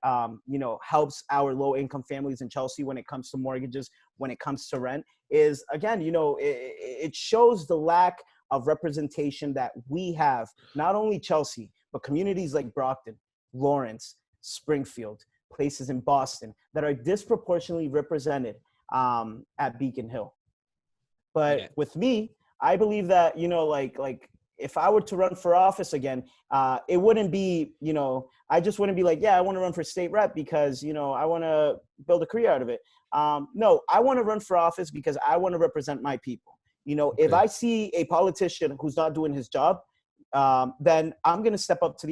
helps our low-income families in Chelsea when it comes to mortgages, when it comes to rent, is, again, it shows the lack of representation that we have, not only Chelsea, but communities like Brockton, Lawrence, Springfield, places in Boston that are disproportionately represented at Beacon Hill. But with me, I believe that, you know, like if I were to run for office again, it wouldn't be, you know, I just wouldn't be like, yeah, I want to run for state rep because, you know, I want to build a career out of it. No, I want to run for office because I want to represent my people. You know, if I see a politician who's not doing his job, then I'm going to step up to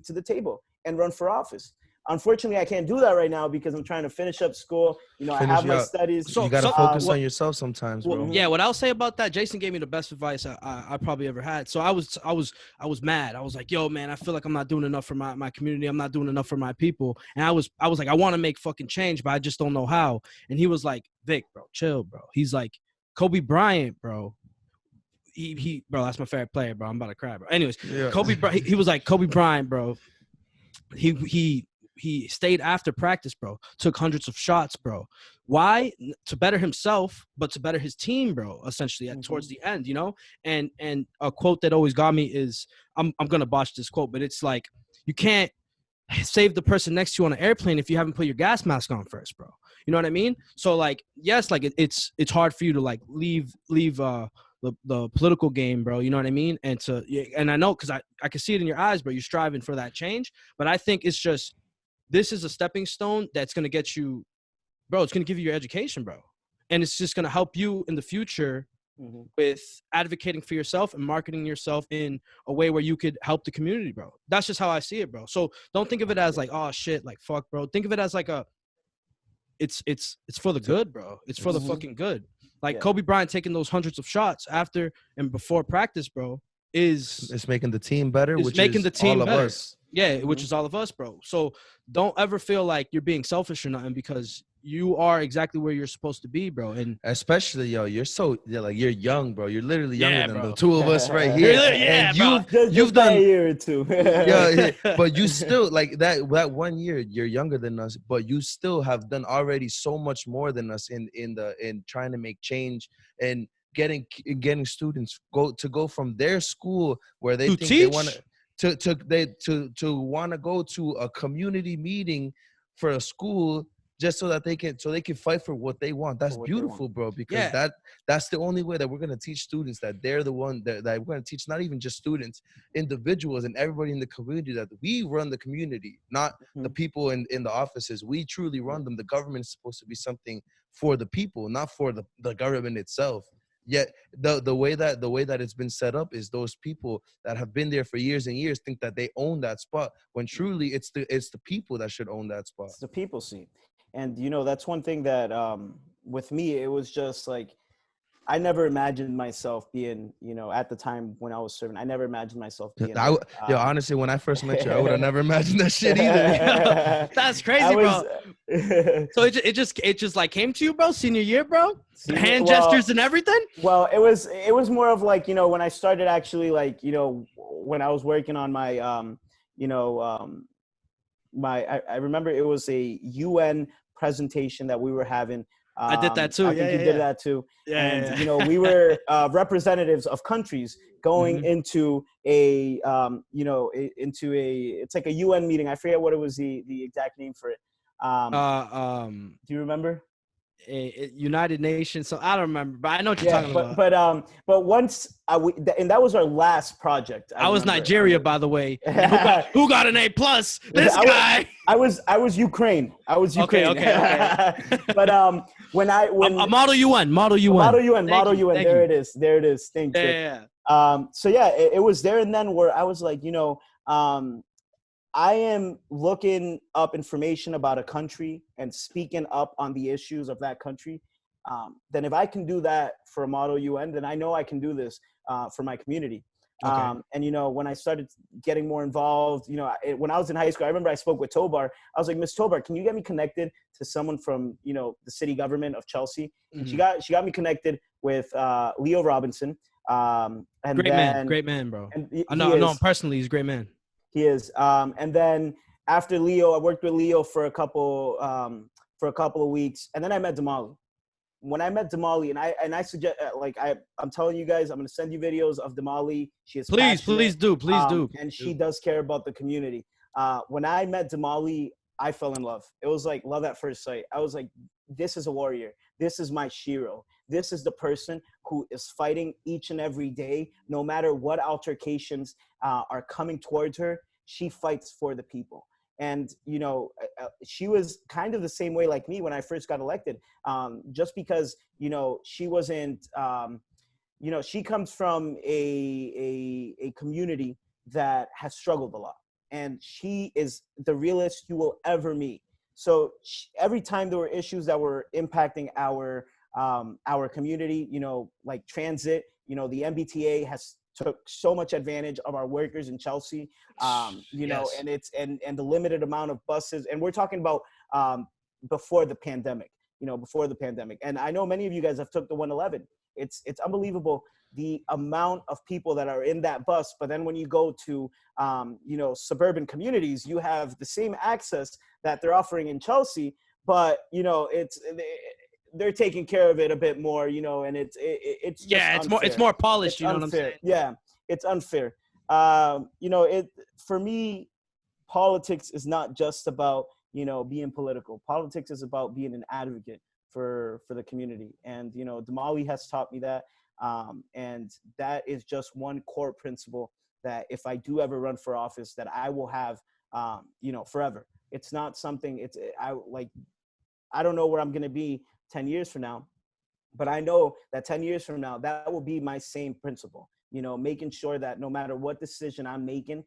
the table and run for office. Unfortunately, I can't do that right now because I'm trying to finish up school. You know, I have my studies. So you got to focus on yourself sometimes, bro. Yeah, what I'll say about that, Jason gave me the best advice I probably ever had. So I was mad. I was like, yo, man, I feel like I'm not doing enough for my community. I'm not doing enough for my people. And I was like, I want to make fucking change, but I just don't know how. And he was like, Vic, bro, chill, bro. He's like, Kobe Bryant, bro. He bro, that's my favorite player, bro. I'm about to cry, bro. Anyways, Kobe Bryant, he was like, Kobe Bryant, bro. He stayed after practice, bro. Took hundreds of shots, bro. Why? To better himself, but to better his team, bro. Essentially, towards the end, you know. And a quote that always got me is, I'm gonna botch this quote, but it's like, you can't save the person next to you on an airplane if you haven't put your gas mask on first, bro. You know what I mean? So like, yes, like it's hard for you to like leave the political game, bro. You know what I mean? And I know, because I can see it in your eyes, bro. You're striving for that change, but I think it's just, this is a stepping stone that's going to get you, bro. It's going to give you your education, bro. And it's just going to help you in the future with advocating for yourself and marketing yourself in a way where you could help the community, bro. That's just how I see it, bro. So don't think of it as like, oh shit, like fuck, bro. Think of it as like it's for the good, bro. It's for the fucking good. Like Kobe Bryant taking those hundreds of shots after and before practice, bro, it's making the team better, which making is the team all better. of us. Yeah, which is all of us, bro. So don't ever feel like you're being selfish or nothing, because you are exactly where you're supposed to be, bro. And especially, yo, you're young, bro. You're literally younger than the two of us right here. Yeah, and you've done a year or two. But you still, like that 1 year, you're younger than us, but you still have done already so much more than us in trying to make change and getting students go from their school where they think they want to want to go to a community meeting for a school just so that they can fight for what they want. That's beautiful, bro, because that's the only way that we're going to teach students that they're the one that we're going to teach, not even just students, individuals and everybody in the community, that we run the community, not the people in the offices. We truly run them. The government is supposed to be something for the people, not for the government itself. Yet the way that it's been set up is those people that have been there for years and years think that they own that spot, when truly it's the people that should own that spot. It's the people seat. And, you know, that's one thing that with me, it was just like, I never imagined myself being, you know, at the time when I was serving, I never imagined myself being. Honestly, when I first met you, I would have never imagined that shit either. That's crazy, bro. So it just like came to you, bro, senior year, bro? Hand gestures and everything? Well, it was more of like, you know, when I started actually, like, you know, when I was working on my, I remember it was a UN presentation that we were having. I did that too. I think you did that too. And you know, we were representatives of countries going into a, it's like a UN meeting. I forget what it was the exact name for it. Do you remember? United Nations. So I don't remember, but I know what you're talking about. But once and that was our last project. I was Nigeria, by the way. Who got an A+? This guy. I was Ukraine. I was Ukraine. Okay. But when Model UN. There it is. Thank you. Yeah. So yeah, it was there and then where I was like, you know, I am looking up information about a country and speaking up on the issues of that country. Then if I can do that for a Model UN, then I know I can do this for my community. Okay. And, you know, when I started getting more involved, you know, when I was in high school, I remember I spoke with Tobar. I was like, Miss Tobar, can you get me connected to someone from, you know, the city government of Chelsea? And she got me connected with Leo Robinson. And great man, bro. I know him personally. He's a great man. He is. And then after Leo, I worked with Leo for a couple of weeks, and then I met Damali. When I met Damali, and I suggest, like I'm telling you guys, I'm gonna send you videos of Damali. She is please do. And she does care about the community. When I met Damali, I fell in love. It was like love at first sight. I was like, this is a warrior. This is my Shiro. This is the person who is fighting each and every day, no matter what altercations are coming towards her. She fights for the people. And, she was kind of the same way like me when I first got elected, just because, she wasn't, she comes from a community that has struggled a lot. And she is the realest you will ever meet. So every time there were issues that were impacting our community, like transit, the MBTA has took so much advantage of our workers in Chelsea, Yes. and and the limited amount of buses. And we're talking about before the pandemic, And I know many of you guys have took the 111. It's unbelievable the amount of people that are in that bus. But then when you go to, suburban communities, you have the same access that they're offering in Chelsea, but, they're taking care of it a bit more, and it's just unfair. It's more polished. It's You know unfair. what I'm saying? Yeah, it's unfair. For me, politics is not just about, being political. Politics is about being an advocate for the community. And, Damali has taught me that. And that is just one core principle that if I do ever run for office, that I will have, forever. It's not something I don't know where I'm going to be 10 years from now, but I know that 10 years from now, that will be my same principle, making sure that no matter what decision I'm making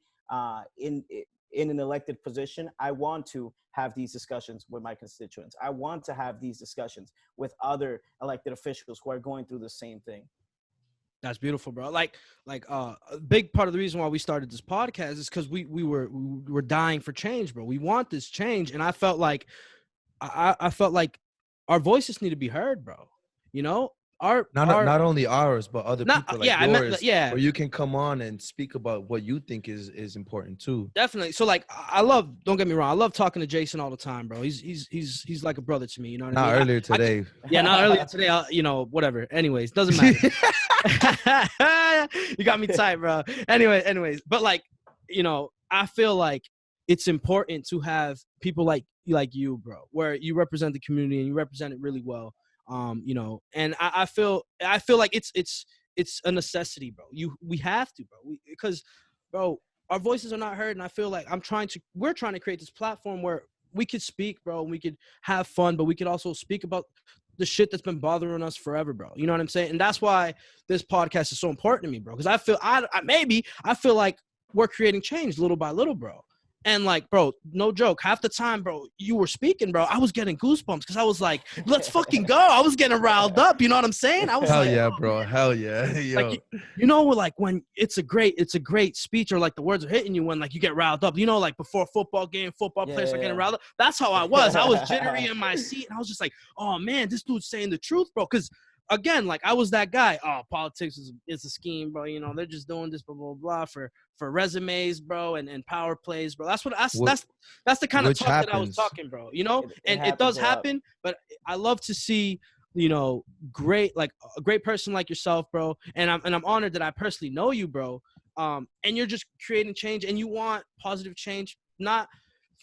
in an elected position, I want to have these discussions with my constituents. I want to have these discussions with other elected officials who are going through the same thing. That's beautiful, bro. Like a big part of the reason why we started this podcast is because we were dying for change, bro. We want this change, and I felt like I felt like our voices need to be heard, bro. Not only ours, but other people like yours, where you can come on and speak about what you think is important too. Definitely. So like, don't get me wrong, I love talking to Jason all the time, bro. He's like a brother to me. You know what I mean? Not earlier today. Not earlier today. Whatever. Anyways, doesn't matter. You got me tight, bro. Anyways, but like, I feel like it's important to have people like you, bro, where you represent the community and you represent it really well. And I feel like it's a necessity, bro. We have to, bro, because bro, our voices are not heard. And I feel like we're trying to create this platform where we could speak, bro, and we could have fun, but we could also speak about the shit that's been bothering us forever, bro. You know what I'm saying? And that's why this podcast is so important to me, bro. Because I feel like we're creating change little by little, bro. And like, bro, no joke, half the time, bro, you were speaking, bro, I was getting goosebumps because I was like, let's fucking go. I was getting riled up. You know what I'm saying? I was Hell yeah, bro. Hell yeah. Yo. Like, like when it's a great speech, or like the words are hitting you when like you get riled up, like before a football game, players are getting riled up. That's how I was. I was jittery in my seat, and I was just like, oh man, this dude's saying the truth, bro. Because again, like I was that guy. Oh, politics is a scheme, bro. They're just doing this, blah blah blah, for resumes, bro, and power plays, bro. That's the kind of talk that I was talking, bro. It does happen, but I love to see, great, like a great person like yourself, bro. And I'm honored that I personally know you, bro. And you're just creating change, and you want positive change, not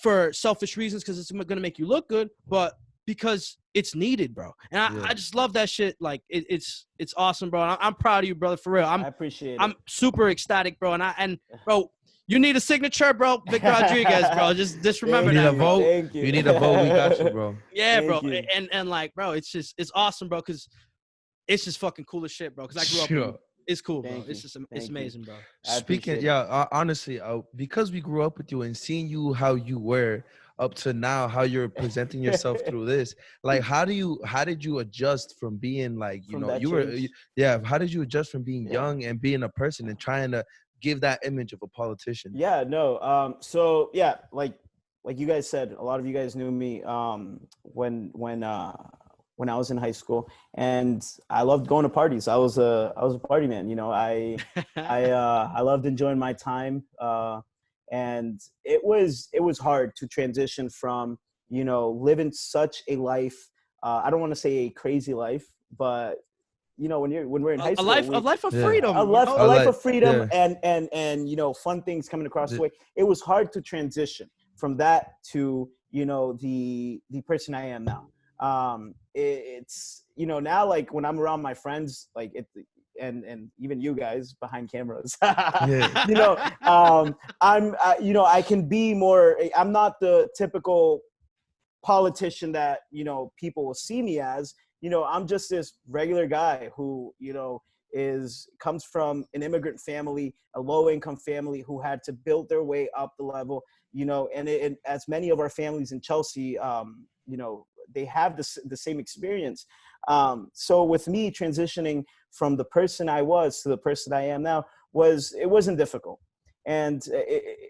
for selfish reasons because it's gonna make you look good, but because it's needed, bro. And I just love that shit. Like it's awesome, bro. And I'm proud of you, brother, for real. I appreciate it. I'm super ecstatic, bro. And bro, you need a signature, bro. Victor Rodriguez, bro. Just remember that. You need a vote. We got you, bro. Yeah, bro. And like, bro, it's awesome, bro, because it's just fucking cool as shit, bro. Because I grew up. It's cool, bro. It's amazing, bro. Speaking, honestly, because we grew up with you and seeing you how you were up to now, how you're presenting yourself through this, like how did you adjust from being like, how did you adjust from being young and being a person and trying to give that image of a politician? So like you guys said, a lot of you guys knew me when I was in high school, and I loved going to parties. I was a party man, I loved enjoying my time. And it was hard to transition from, living such a life. I don't want to say a crazy life, but you know, when we're in high A school, life of Yeah. freedom. a you life, know? a life like- of freedom yeah. and you know, fun things coming across the The- way. It was hard to transition from that to, you know, the person I am now. It's, you know, now like when I'm around my friends, like and even you guys behind cameras, Yeah. you know, I'm you know, I can be more. I'm not the typical politician that, you know, people will see me as. You know, I'm just this regular guy who, you know, comes from an immigrant family, a low income family who had to build their way up the level, you know, and as many of our families in Chelsea, you know, they have the same experience. So with me transitioning from the person I was to the person I am now, it wasn't difficult. And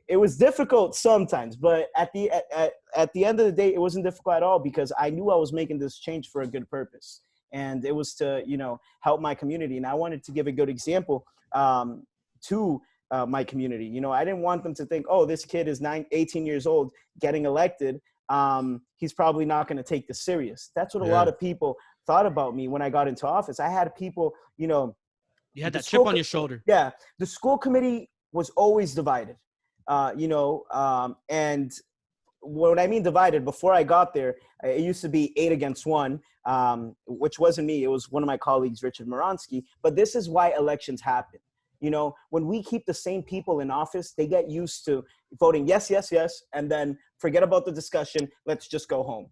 it was difficult sometimes, but at the end of the day, it wasn't difficult at all, because I knew I was making this change for a good purpose, and it was to, you know, help my community. And I wanted to give a good example to my community. You know, I didn't want them to think, oh, this kid is 18 years old getting elected. He's probably not going to take this serious. That's what a lot of people thought about me when I got into office. I had people, you know, You had that chip on your shoulder. yeah, the school committee was always divided, you know, and when I mean divided, before I got there, it used to be 8 against 1, which wasn't me. It was one of my colleagues, Richard Moronsky. But this is why elections happen. You know, when we keep the same people in office, they get used to voting yes, yes, yes, and then forget about the discussion. Let's just go home.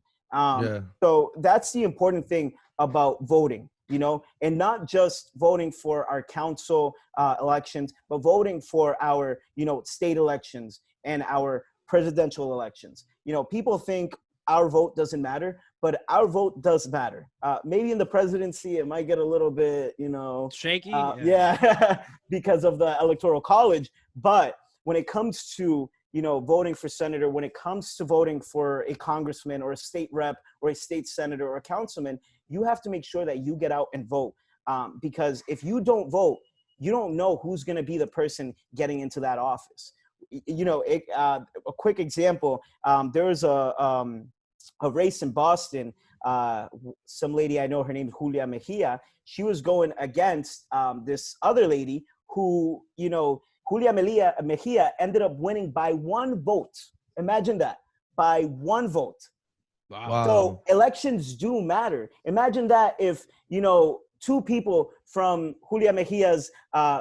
So that's the important thing about voting, you know, and not just voting for our council elections, but voting for our, you know, state elections and our presidential elections. You know, people think our vote doesn't matter, but our vote does matter. Maybe in the presidency, it might get a little bit, you know, shaky. Yeah, because of the electoral college. But when it comes to, you know, voting for senator, when it comes to voting for a congressman or a state rep or a state senator or a councilman, you have to make sure that you get out and vote. Because if you don't vote, you don't know who's going to be the person getting into that office. You know, a quick example, there was a race in Boston. Some lady I know, her name is Julia Mejia. She was going against this other lady who, you know, Julia Mejia ended up winning by 1 vote. Imagine that, by 1 vote. Wow. So elections do matter. Imagine that if, you know, 2 people from Julia Mejia's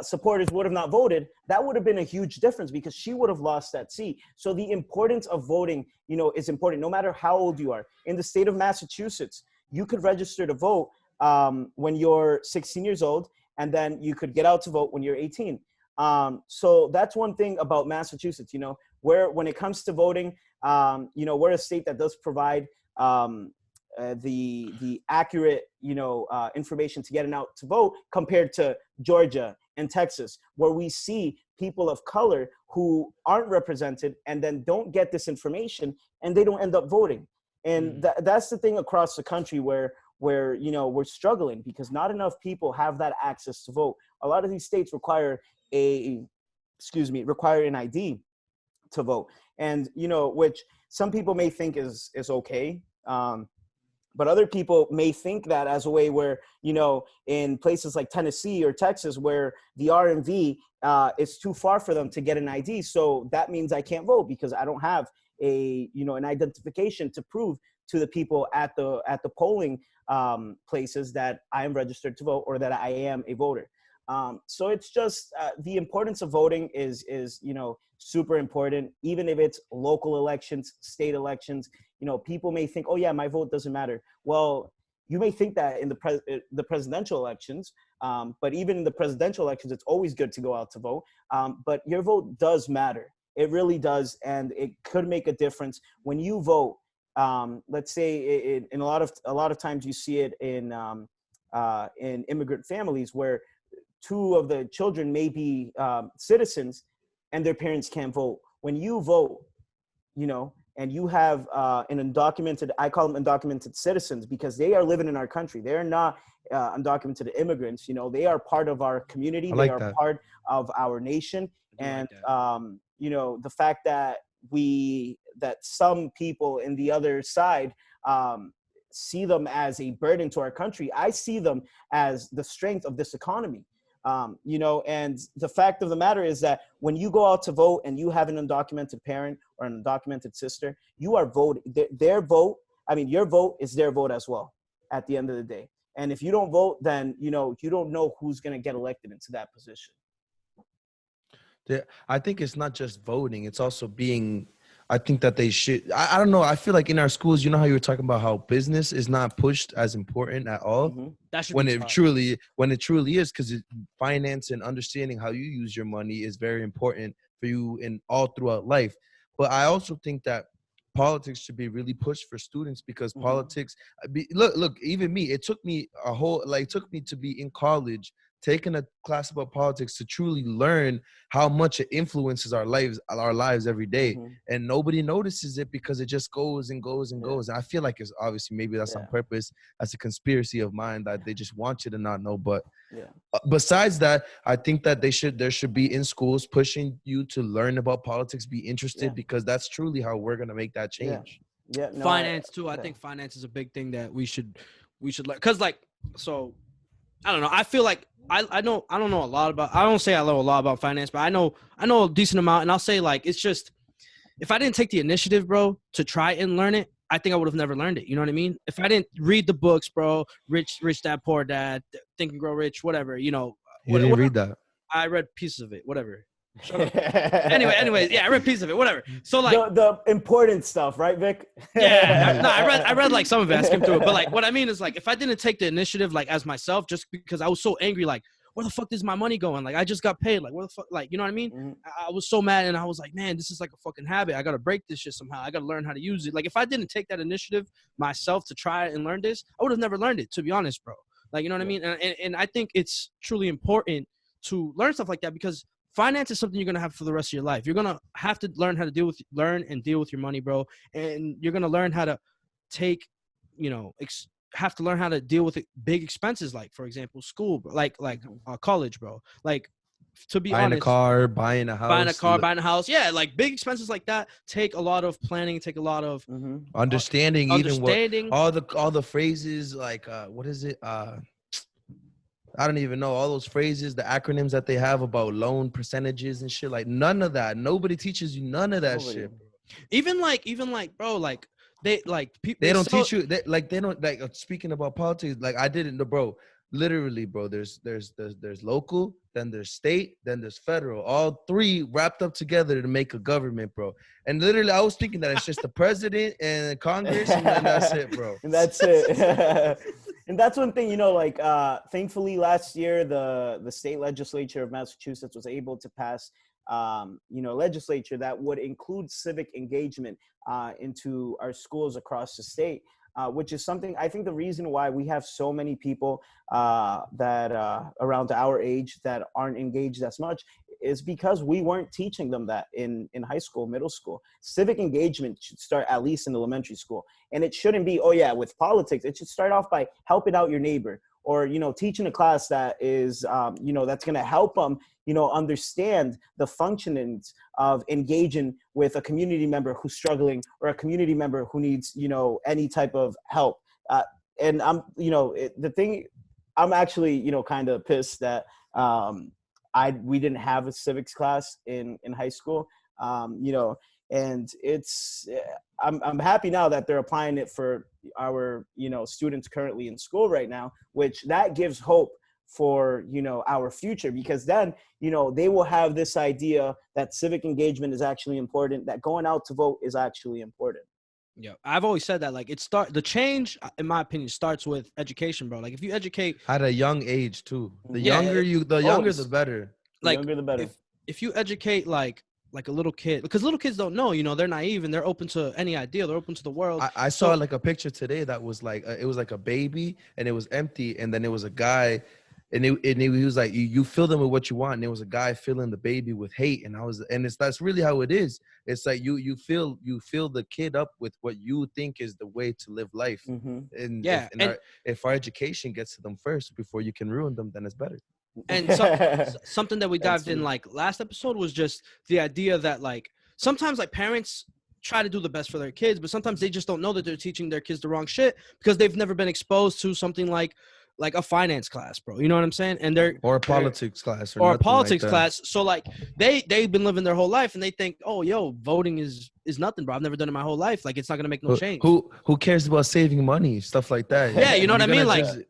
supporters would have not voted, that would have been a huge difference, because she would have lost that seat. So the importance of voting, you know, is important no matter how old you are. In the state of Massachusetts, you could register to vote when you're 16 years old, and then you could get out to vote when you're 18. So that's one thing about Massachusetts, you know, where when it comes to voting, you know, we're a state that does provide the accurate, you know, information to getting out to vote, compared to Georgia and Texas, where we see people of color who aren't represented and then don't get this information and they don't end up voting. And that's the thing across the country where, you know, we're struggling, because not enough people have that access to vote. A lot of these states require an ID to vote. And, you know, which some people may think is okay. But other people may think that as a way where, you know, in places like Tennessee or Texas, where the RMV is too far for them to get an ID. So that means I can't vote because I don't have an identification to prove to the people at the polling places that I am registered to vote or that I am a voter. So it's just the importance of voting is, you know, super important, even if it's local elections, state elections. You know, people may think, oh yeah, my vote doesn't matter. Well, you may think that in the presidential elections, but even in the presidential elections, it's always good to go out to vote. But your vote does matter. It really does, and it could make a difference when you vote. Let's say in a lot of times you see it in immigrant families where 2 of the children may be citizens and their parents can't vote. When you vote, you know, and you have an undocumented, I call them undocumented citizens, because they are living in our country. They're not undocumented immigrants. You know, they are part of our community. They are part of our nation. And, you know, the fact that some people in the other side see them as a burden to our country. I see them as the strength of this economy. You know, and the fact of the matter is that when you go out to vote and you have an undocumented parent or an undocumented sister, you are voting. Their vote, I mean, your vote is their vote as well at the end of the day. And if you don't vote, then, you know, you don't know who's going to get elected into that position. I think it's not just voting. It's also being, I think that they should, I don't know. I feel like in our schools, you know how you were talking about how business is not pushed as important at all. Mm-hmm. That should when be it taught. truly is, because finance and understanding how you use your money is very important for you in all throughout life. But I also think that politics should be really pushed for students, because Mhm. politics, look, even me, it took me to be in college taking a class about politics to truly learn how much it influences our lives every day. Mhm. And nobody notices it because it just goes and goes and Yeah. goes. And I feel like it's obviously, maybe that's on Yeah. purpose. That's a conspiracy of mine that they just want you to not know. But Yeah. besides that, I think that there should be in schools pushing you to learn about politics, be interested, Yeah. because that's truly how we're going to make that Yeah. change. Yeah. No, Finance too. I yeah. think finance is a big thing that we should learn. Because like, so I don't know. I feel like I don't know a lot about. I don't say I know a lot about finance, but I know a decent amount. And I'll say, like, it's just, if I didn't take the initiative, bro, to try and learn it, I think I would have never learned it. You know what I mean? If I didn't read the books, bro, Rich Dad Poor Dad, Think and Grow Rich, whatever, you know. You didn't read that. I read pieces of it, whatever. Shut up. Anyway, yeah, I read pieces of it, whatever. So like the important stuff, right, Vic? yeah, no, I read like some of it. I skimmed through it, but like what I mean is, like, if I didn't take the initiative, like, as myself, just because I was so angry, like, where the fuck is my money going? Like, I just got paid. Like, where the fuck? Like, you know what I mean? Mhm. I was so mad, and I was like, man, this is like a fucking habit. I gotta break this shit somehow. I gotta learn how to use it. Like, if I didn't take that initiative myself to try and learn this, I would have never learned it, to be honest, bro. Like, you know what I mean? And I think it's truly important to learn stuff like that, because finance is something you're gonna have for the rest of your life. You're gonna have to learn how to learn and deal with your money, bro. And you're gonna learn how to take, you know, have to learn how to deal with big expenses, like, for example, school, bro. like college, bro. Like, to be Buying honest, a car, buying a house, buying a house, yeah, like big expenses like that take a lot of planning, take a lot of Mhm. understanding, even what understanding. all the phrases, like what is it? I don't even know all those phrases, the acronyms that they have about loan percentages and shit. Like, none of that. Nobody teaches you none of that Nobody. shit. Even like, bro, like they like people. They don't teach you. They don't, like, speaking about politics. Like, I didn't know, bro. Literally, bro. There's local, then there's state, then there's federal. All three wrapped up together to make a government, bro. And literally, I was thinking that it's just the president and Congress, and then that's it, bro. And that's it. And that's one thing, you know, like, thankfully last year, the state legislature of Massachusetts was able to pass, you know, legislature that would include civic engagement into our schools across the state, which is something, I think the reason why we have so many people that around our age that aren't engaged as much is because we weren't teaching them that in high school, middle school. Civic engagement should start at least in elementary school. And it shouldn't be, oh yeah, with politics. It should start off by helping out your neighbor, or, you know, teaching a class that is, you know, that's going to help them, you know, understand the functionings of engaging with a community member who's struggling, or a community member who needs, you know, any type of help. And I'm, you know, I'm actually, you know, kind of pissed that, we didn't have a civics class in high school, you know, and I'm happy now that they're applying it for our, you know, students currently in school right now, which that gives hope for, you know, our future, because then, you know, they will have this idea that civic engagement is actually important, that going out to vote is actually important. Yeah, I've always said that, like, the change, in my opinion, starts with education, bro. Like, if you educate At a young age too. The Yeah, younger always. the better. The like, younger the better. if you educate like a little kid, because little kids don't know, you know, they're naive and they're open to any idea, they're open to the world. I saw like a picture today that was like it was like a baby, and it was empty, and then it was a guy, and he was like, you fill them with what you want, and there was a guy filling the baby with hate, and that's really how it is. It's like you fill the kid up with what you think is the way to live life. Mm-hmm. And Yeah, if our education gets to them first before you can ruin them, then it's better. And something that we dived in like last episode was just the idea that, like, sometimes, like, parents try to do the best for their kids, but sometimes they just don't know that they're teaching their kids the wrong shit because they've never been exposed to something like a finance class, bro. You know what I'm saying? And or a politics class or a nothing politics like that. class. So like they've been living their whole life and they think, oh, yo, voting is nothing, bro. I've never done it my whole life. Like it's not gonna make no change. Who cares about saving money, stuff like that? Yeah, you know what I You're mean? gonna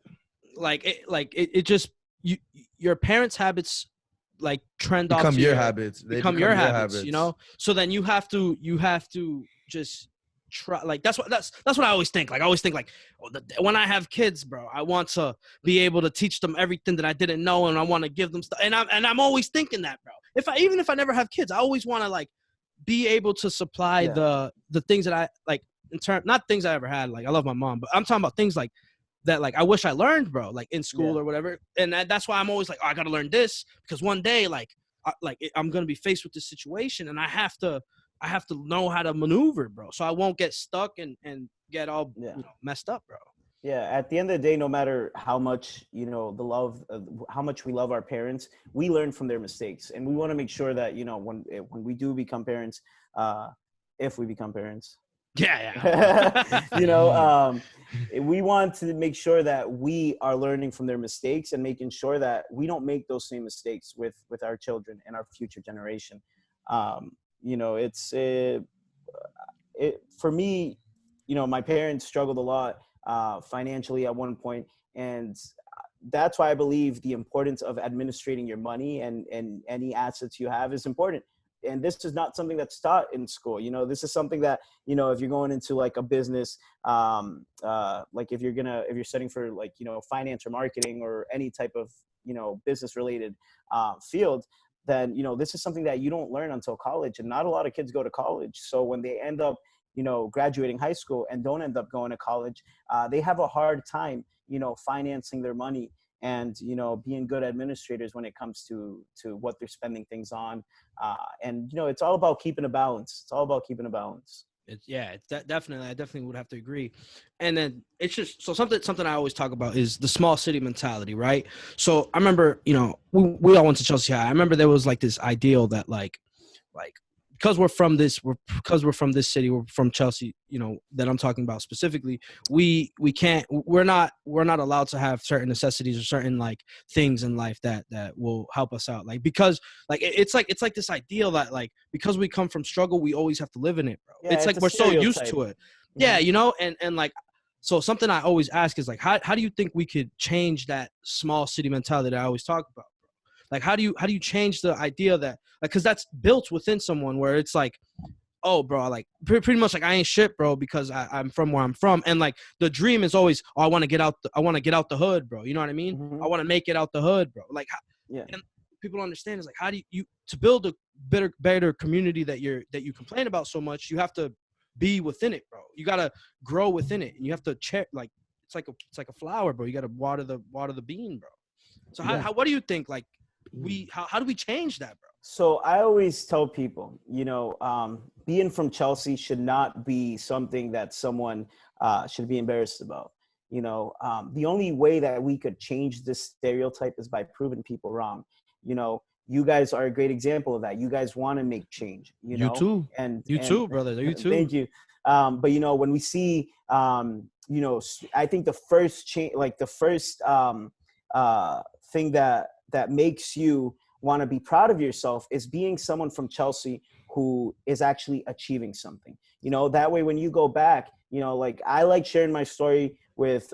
Like just it just your parents' habits like trend off become to your habits. They become your habits, you know. So then you have to just try. Like that's what I always think. Like I always think like, oh, when I have kids, bro, I want to be able to teach them everything that I didn't know, and I want to give them stuff. And I'm always thinking that, bro. Even if I never have kids, I always want to like be able to supply the things that I like in term, not things I ever had. Like I love my mom, but I'm talking about things like that, like I wish I learned, bro, like in school or whatever. And that's why I'm always like, oh, I gotta learn this because one day, I'm gonna be faced with this situation, and I have to know how to maneuver, bro, so I won't get stuck and get all messed up, bro. Yeah, at the end of the day, no matter how much, how much we love our parents, we learn from their mistakes. And we want to make sure that, when we do become parents, if we become parents, we want to make sure that we are learning from their mistakes and making sure that we don't make those same mistakes with our children and our future generation. For me, my parents struggled a lot financially at one point, and that's why I believe the importance of administrating your money and any assets you have is important. And this is not something that's taught in school. This is something that, if you're going into like a business, like if you're studying for like, finance or marketing or any type of, business related field, then, this is something that you don't learn until college, and not a lot of kids go to college. So when they end up, graduating high school and don't end up going to college, they have a hard time, financing their money and, being good administrators when it comes to what they're spending things on. And, it's all about keeping a balance. It's all about keeping a balance. Definitely. I definitely would have to agree. And then it's just, so something I always talk about is the small city mentality, right? So I remember, we all went to Chelsea High. I remember there was like this ideal that like, because we're from this city, we're from Chelsea, that I'm talking about specifically, we're not allowed to have certain necessities or certain like things in life that will help us out. Like, because like, it's like this ideal that like, because we come from struggle, we always have to live in it, bro. Yeah, it's like, we're so used to it. Yeah. And like, so something I always ask is like, how do you think we could change that small city mentality that I always talk about? Like, how do you change the idea that, like, because that's built within someone where it's like, oh, bro, like pretty much like I ain't shit, bro, because I'm from where I'm from, and like the dream is always, oh, I want to get out the hood, bro. You know what I mean? Mm-hmm. I want to make it out the hood, bro. Like, and people don't understand is like, how do you to build a better community that you complain about so much, you have to be within it, bro. You gotta grow within it, and you have to check, like it's like a flower, bro. You gotta water the bean, bro. So how what do you think, like, how do we change that, bro? So I always tell people, being from Chelsea should not be something that someone should be embarrassed about. The only way that we could change this stereotype is by proving people wrong. You guys are a great example of that. You guys want to make change. You too. And you too, brother. You too. Thank you. But when we see, I think the first change, like the first thing that makes you want to be proud of yourself is being someone from Chelsea who is actually achieving something. That way when you go back, like I like sharing my story with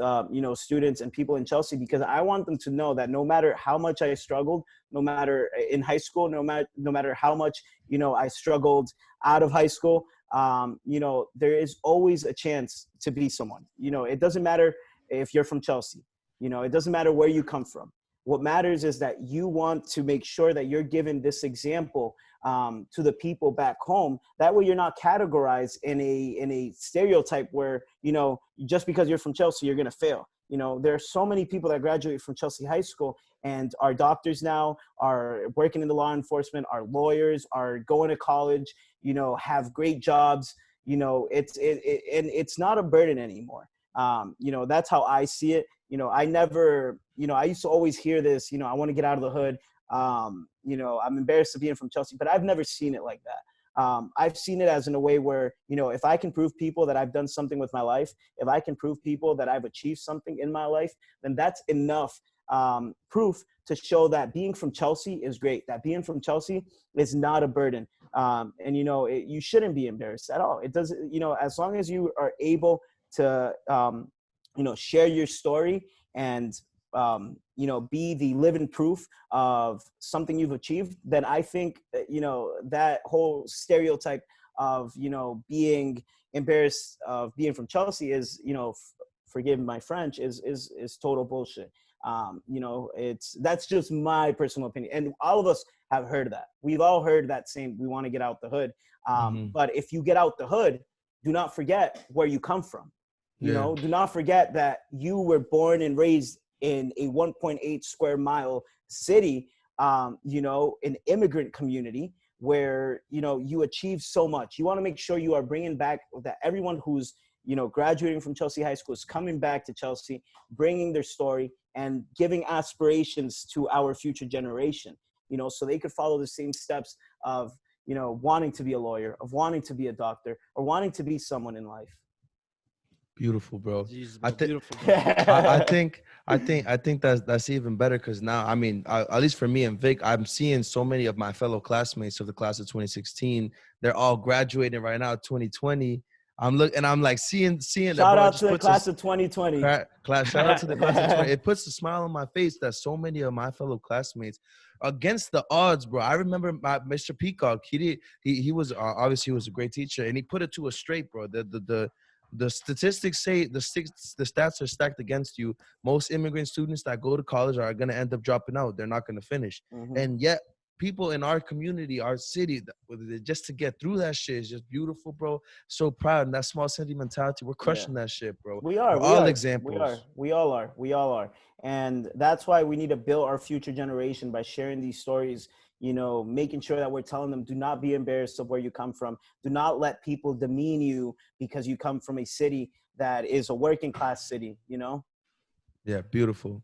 students and people in Chelsea, because I want them to know that no matter how much I struggled, no matter in high school, no matter how much I struggled out of high school, there is always a chance to be someone. It doesn't matter if you're from Chelsea, it doesn't matter where you come from. What matters is that you want to make sure that you're giving this example to the people back home. That way you're not categorized in a stereotype where, just because you're from Chelsea, you're going to fail. There are so many people that graduate from Chelsea High School and are doctors now, are working in the law enforcement, are lawyers, are going to college, have great jobs. It's not a burden anymore. That's how I see it. I used to always hear this, I want to get out of the hood. I'm embarrassed of being from Chelsea, but I've never seen it like that. I've seen it as in a way where, you know, if I can prove people that I've done something with my life, if I can prove people that I've achieved something in my life, then that's enough proof to show that being from Chelsea is great, that being from Chelsea is not a burden. And, you know, you shouldn't be embarrassed at all. It doesn't, you know, as long as you are able to, you know, share your story and, you know, be the living proof of something you've achieved, then I think, you know, that whole stereotype of, you know, being embarrassed of being from Chelsea is, you know, forgive my French, is total bullshit. You know, that's just my personal opinion. And all of us have heard that. We've all heard that same, we want to get out the hood. But if you get out the hood, do not forget where you come from. You know, do not forget that you were born and raised in a 1.8 square mile city, you know, an immigrant community where, you know, you achieved so much. You want to make sure you are bringing back that everyone who's, you know, graduating from Chelsea High School is coming back to Chelsea, bringing their story and giving aspirations to our future generation, you know, so they could follow the same steps of, you know, wanting to be a lawyer, of wanting to be a doctor, or wanting to be someone in life. Beautiful, bro. Jesus, I bro, think beautiful, bro. I think that's even better because now, I mean, at least for me and Vic, I'm seeing so many of my fellow classmates of the class of 2016. They're all graduating right now, 2020. I'm like seeing that. Shout Bro, out to the class of 2020. Shout out to the class of 2020. It puts a smile on my face that so many of my fellow classmates, against the odds, bro. I remember Mr. Peacock. He was obviously, he was a great teacher, and he put it to us straight, bro. The statistics say the stats are stacked against you. Most immigrant students that go to college are going to end up dropping out. They're not going to finish. And yet people in our community, our city, just to get through that shit is just beautiful, bro. So proud. And that small city mentality, we're crushing that shit, bro. We are. We're all examples. We all are. And that's why we need to build our future generation by sharing these stories, you know, making sure that we're telling them, do not be embarrassed of where you come from. Do not let people demean you because you come from a city that is a working class city, you know? Yeah, beautiful,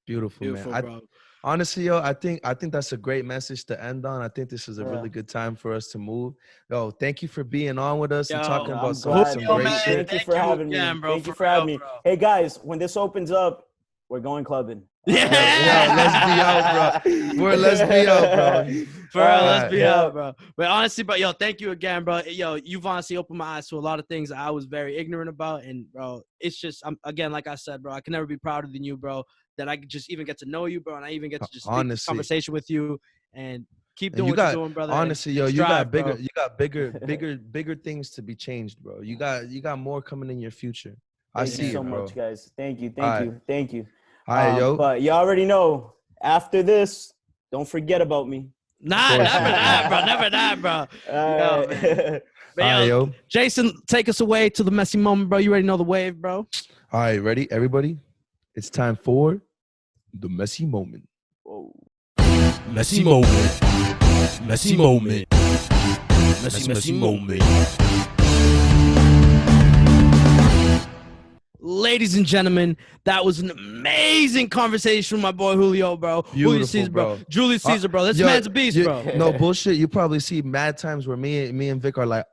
man. Bro. Honestly, yo, I think that's a great message to end on. I think this is a really good time for us to move. Yo, thank you for being on with us and talking about some great shit. Thank you for having me. Thank you for having me. Hey guys, when this opens up, we're going clubbing. Yeah, let's be out, bro. Let's be out, bro. For real, let's be out, bro. But honestly, but yo, thank you again, bro. Yo, you've honestly opened my eyes to a lot of things I was very ignorant about, and bro, it's just, again, like I said, bro, I can never be prouder than you, bro. That I could just even get to know you, bro, and I even get to just speak this conversation with you and keep doing what you're doing, brother. Honestly, yo, you got bigger things to be changed, bro. You got more coming in your future. I see you so much, guys. Thank you. All right, yo. But you already know, after this, don't forget about me. Nah, never that, bro. Yo, Jason, take us away to the messy moment, bro. You already know the wave, bro. All right, ready, everybody? It's time for the messy moment. Whoa. Messy moment. Messy moment. Messy moment. Ladies and gentlemen, that was an amazing conversation with my boy Julio, bro. Julio Caesar, bro. Julius Caesar, bro. This man's a beast, bro. No bullshit. You probably see mad times where me and Vic are like,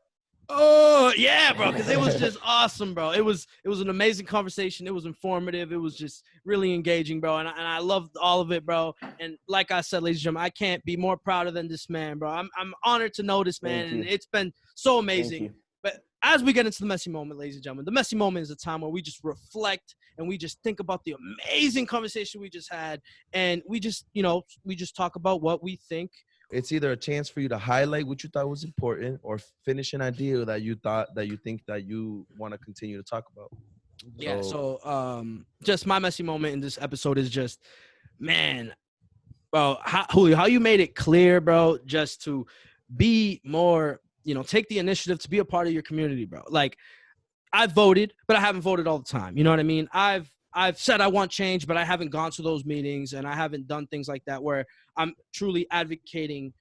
oh yeah, bro, because it was just awesome, bro. It was an amazing conversation. It was informative. It was just really engaging, bro. And I loved all of it, bro. And like I said, ladies and gentlemen, I can't be more prouder than this man, bro. I'm honored to know this man, and it's been so amazing. But as we get into the messy moment, ladies and gentlemen, the messy moment is a time where we just reflect and we just think about the amazing conversation we just had, and we just talk about what we think. It's either a chance for you to highlight what you thought was important or finish an idea that you think that you want to continue to talk about. Yeah. So just my messy moment in this episode is just, man, bro, Julio, how you made it clear, bro, just to be more, take the initiative to be a part of your community, bro. Like, I've voted, but I haven't voted all the time. You know what I mean? I've said I want change, but I haven't gone to those meetings and I haven't done things like that where I'm truly advocating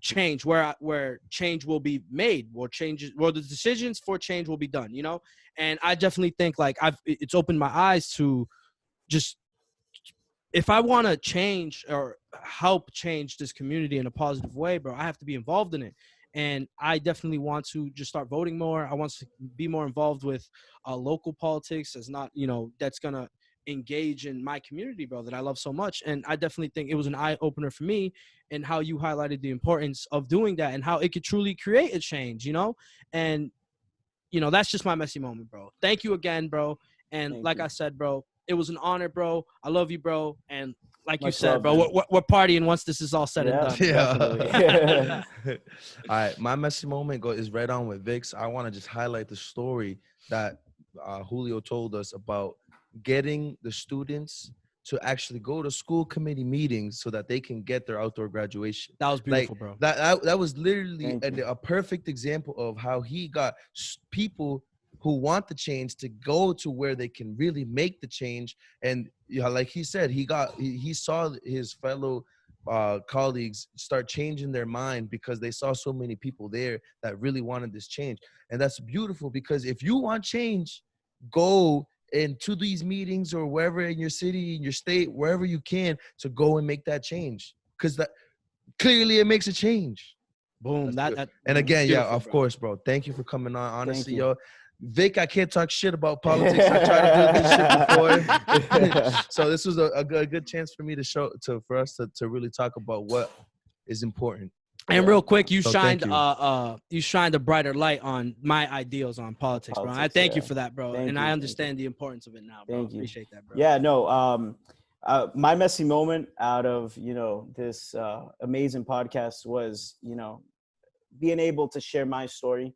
change, where change will be made, where the decisions for change will be done, And I definitely think like it's opened my eyes to just, if I want to change or help change this community in a positive way, bro, I have to be involved in it. And I definitely want to just start voting more. I want to be more involved with local politics, as not, that's going to engage in my community, bro, that I love so much. And I definitely think it was an eye opener for me, and how you highlighted the importance of doing that and how it could truly create a change, and that's just my messy moment, bro. Thank you again, bro. And Thank like you. I said, bro, it was an honor, bro. I love you, bro. And like you Much said, love, bro, man. we're partying once this is all said and done. Definitely. All right, my messy moment is right on with Vix. I want to just highlight the story that Julio told us about getting the students to actually go to school committee meetings so that they can get their outdoor graduation. That was Like beautiful, bro. that was literally Thank you. a perfect example of how he got people who want the change to go to where they can really make the change. And like he said, he saw his fellow colleagues start changing their mind because they saw so many people there that really wanted this change. And that's beautiful, because if you want change, go into these meetings or wherever in your city, in your state, wherever you can, to go and make that change, because that clearly it makes a change. Boom. That's good. That And again, yeah, beautiful, of bro. course, bro. Thank you for coming on. Honestly, you. yo, Vic, I can't talk shit about politics. I tried to do this shit before. So this was a good chance for me for us to really talk about what is important. And real quick, you So shined thank you. you shined a brighter light on my ideals on politics, bro. I Politics, thank you yeah. for that, bro. Thank and you, I thank understand the importance of it now, bro. Thank you. Appreciate that, bro. Yeah, no. My messy moment out of this amazing podcast was being able to share my story.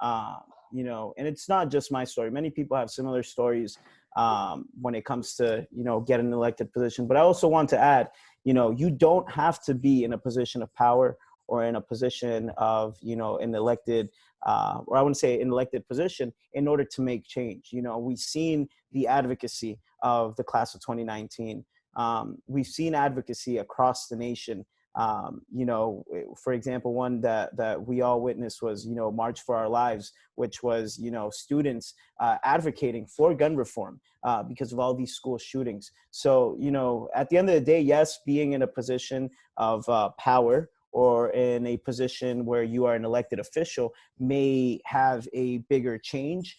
And it's not just my story. Many people have similar stories when it comes to get an elected position. But I also want to add, you don't have to be in a position of power or in a position of an elected or I wouldn't say an elected position in order to make change. We've seen the advocacy of the class of 2019. We've seen advocacy across the nation. For example, one that we all witnessed was, March for Our Lives, which was, students advocating for gun reform because of all these school shootings. So, at the end of the day, yes, being in a position of power or in a position where you are an elected official may have a bigger change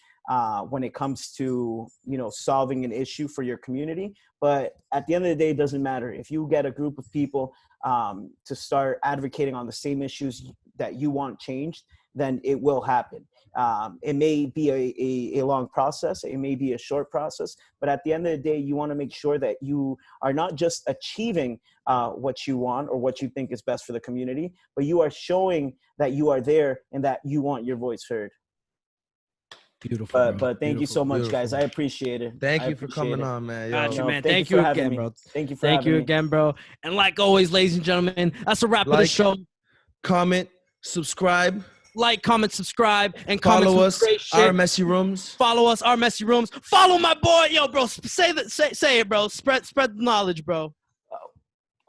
when it comes to, solving an issue for your community. But at the end of the day, it doesn't matter. If you get a group of people to start advocating on the same issues that you want changed, then it will happen. It may be a long process. It may be a short process. But at the end of the day, you want to make sure that you are not just achieving what you want or what you think is best for the community, but you are showing that you are there and that you want your voice heard. Beautiful. But thank you so much, guys. Beautiful. I appreciate it. Thank I you for coming appreciate it. on, man. Got Yo. you, man. Thank Thank you you for having again, me. bro. Thank you for Thank having you me. again, bro. And like always, ladies and gentlemen, that's a wrap of the Like, show. comment, subscribe, Like, comment, subscribe, and comment follow some us, great shit. Our Messy Rooms. Follow us, Our Messy Rooms. Follow my boy, yo, bro. Say it, bro. Spread the knowledge, bro.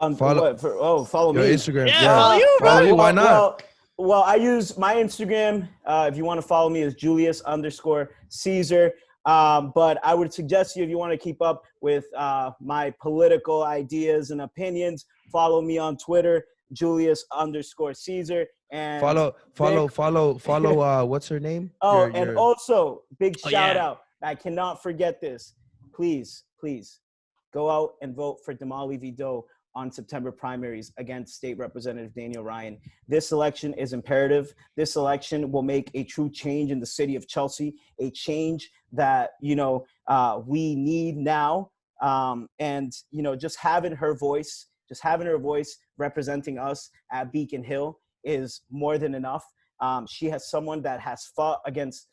Follow follow your me. Instagram. Yeah, follow you, bro. Follow you. Why not? Well, I use my Instagram. If you want to follow me, is Julius_Caesar. But I would suggest you, if you want to keep up with my political ideas and opinions, follow me on Twitter, Julius_Caesar. And follow. What's her name? And also big shout yeah. out. I cannot forget this. Please go out and vote for Damali Vido on September primaries against State Representative Daniel Ryan. This election is imperative. This election will make a true change in the city of Chelsea, a change that, we need now. And just having her voice representing us at Beacon Hill is more than enough. She has someone that has fought against,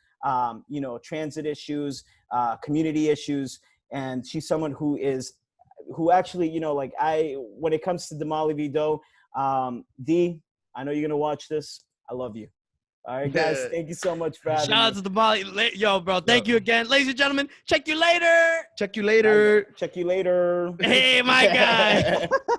transit issues, community issues, and she's someone who actually, when it comes to Damali Vido, D, I know you're going to watch this. I love you. All right, guys. Thank you so much for having me. Shout out to the Bali. Yo, bro. Thank you again. Ladies and gentlemen, check you later. Check you later. Check you later. Hey, my guy.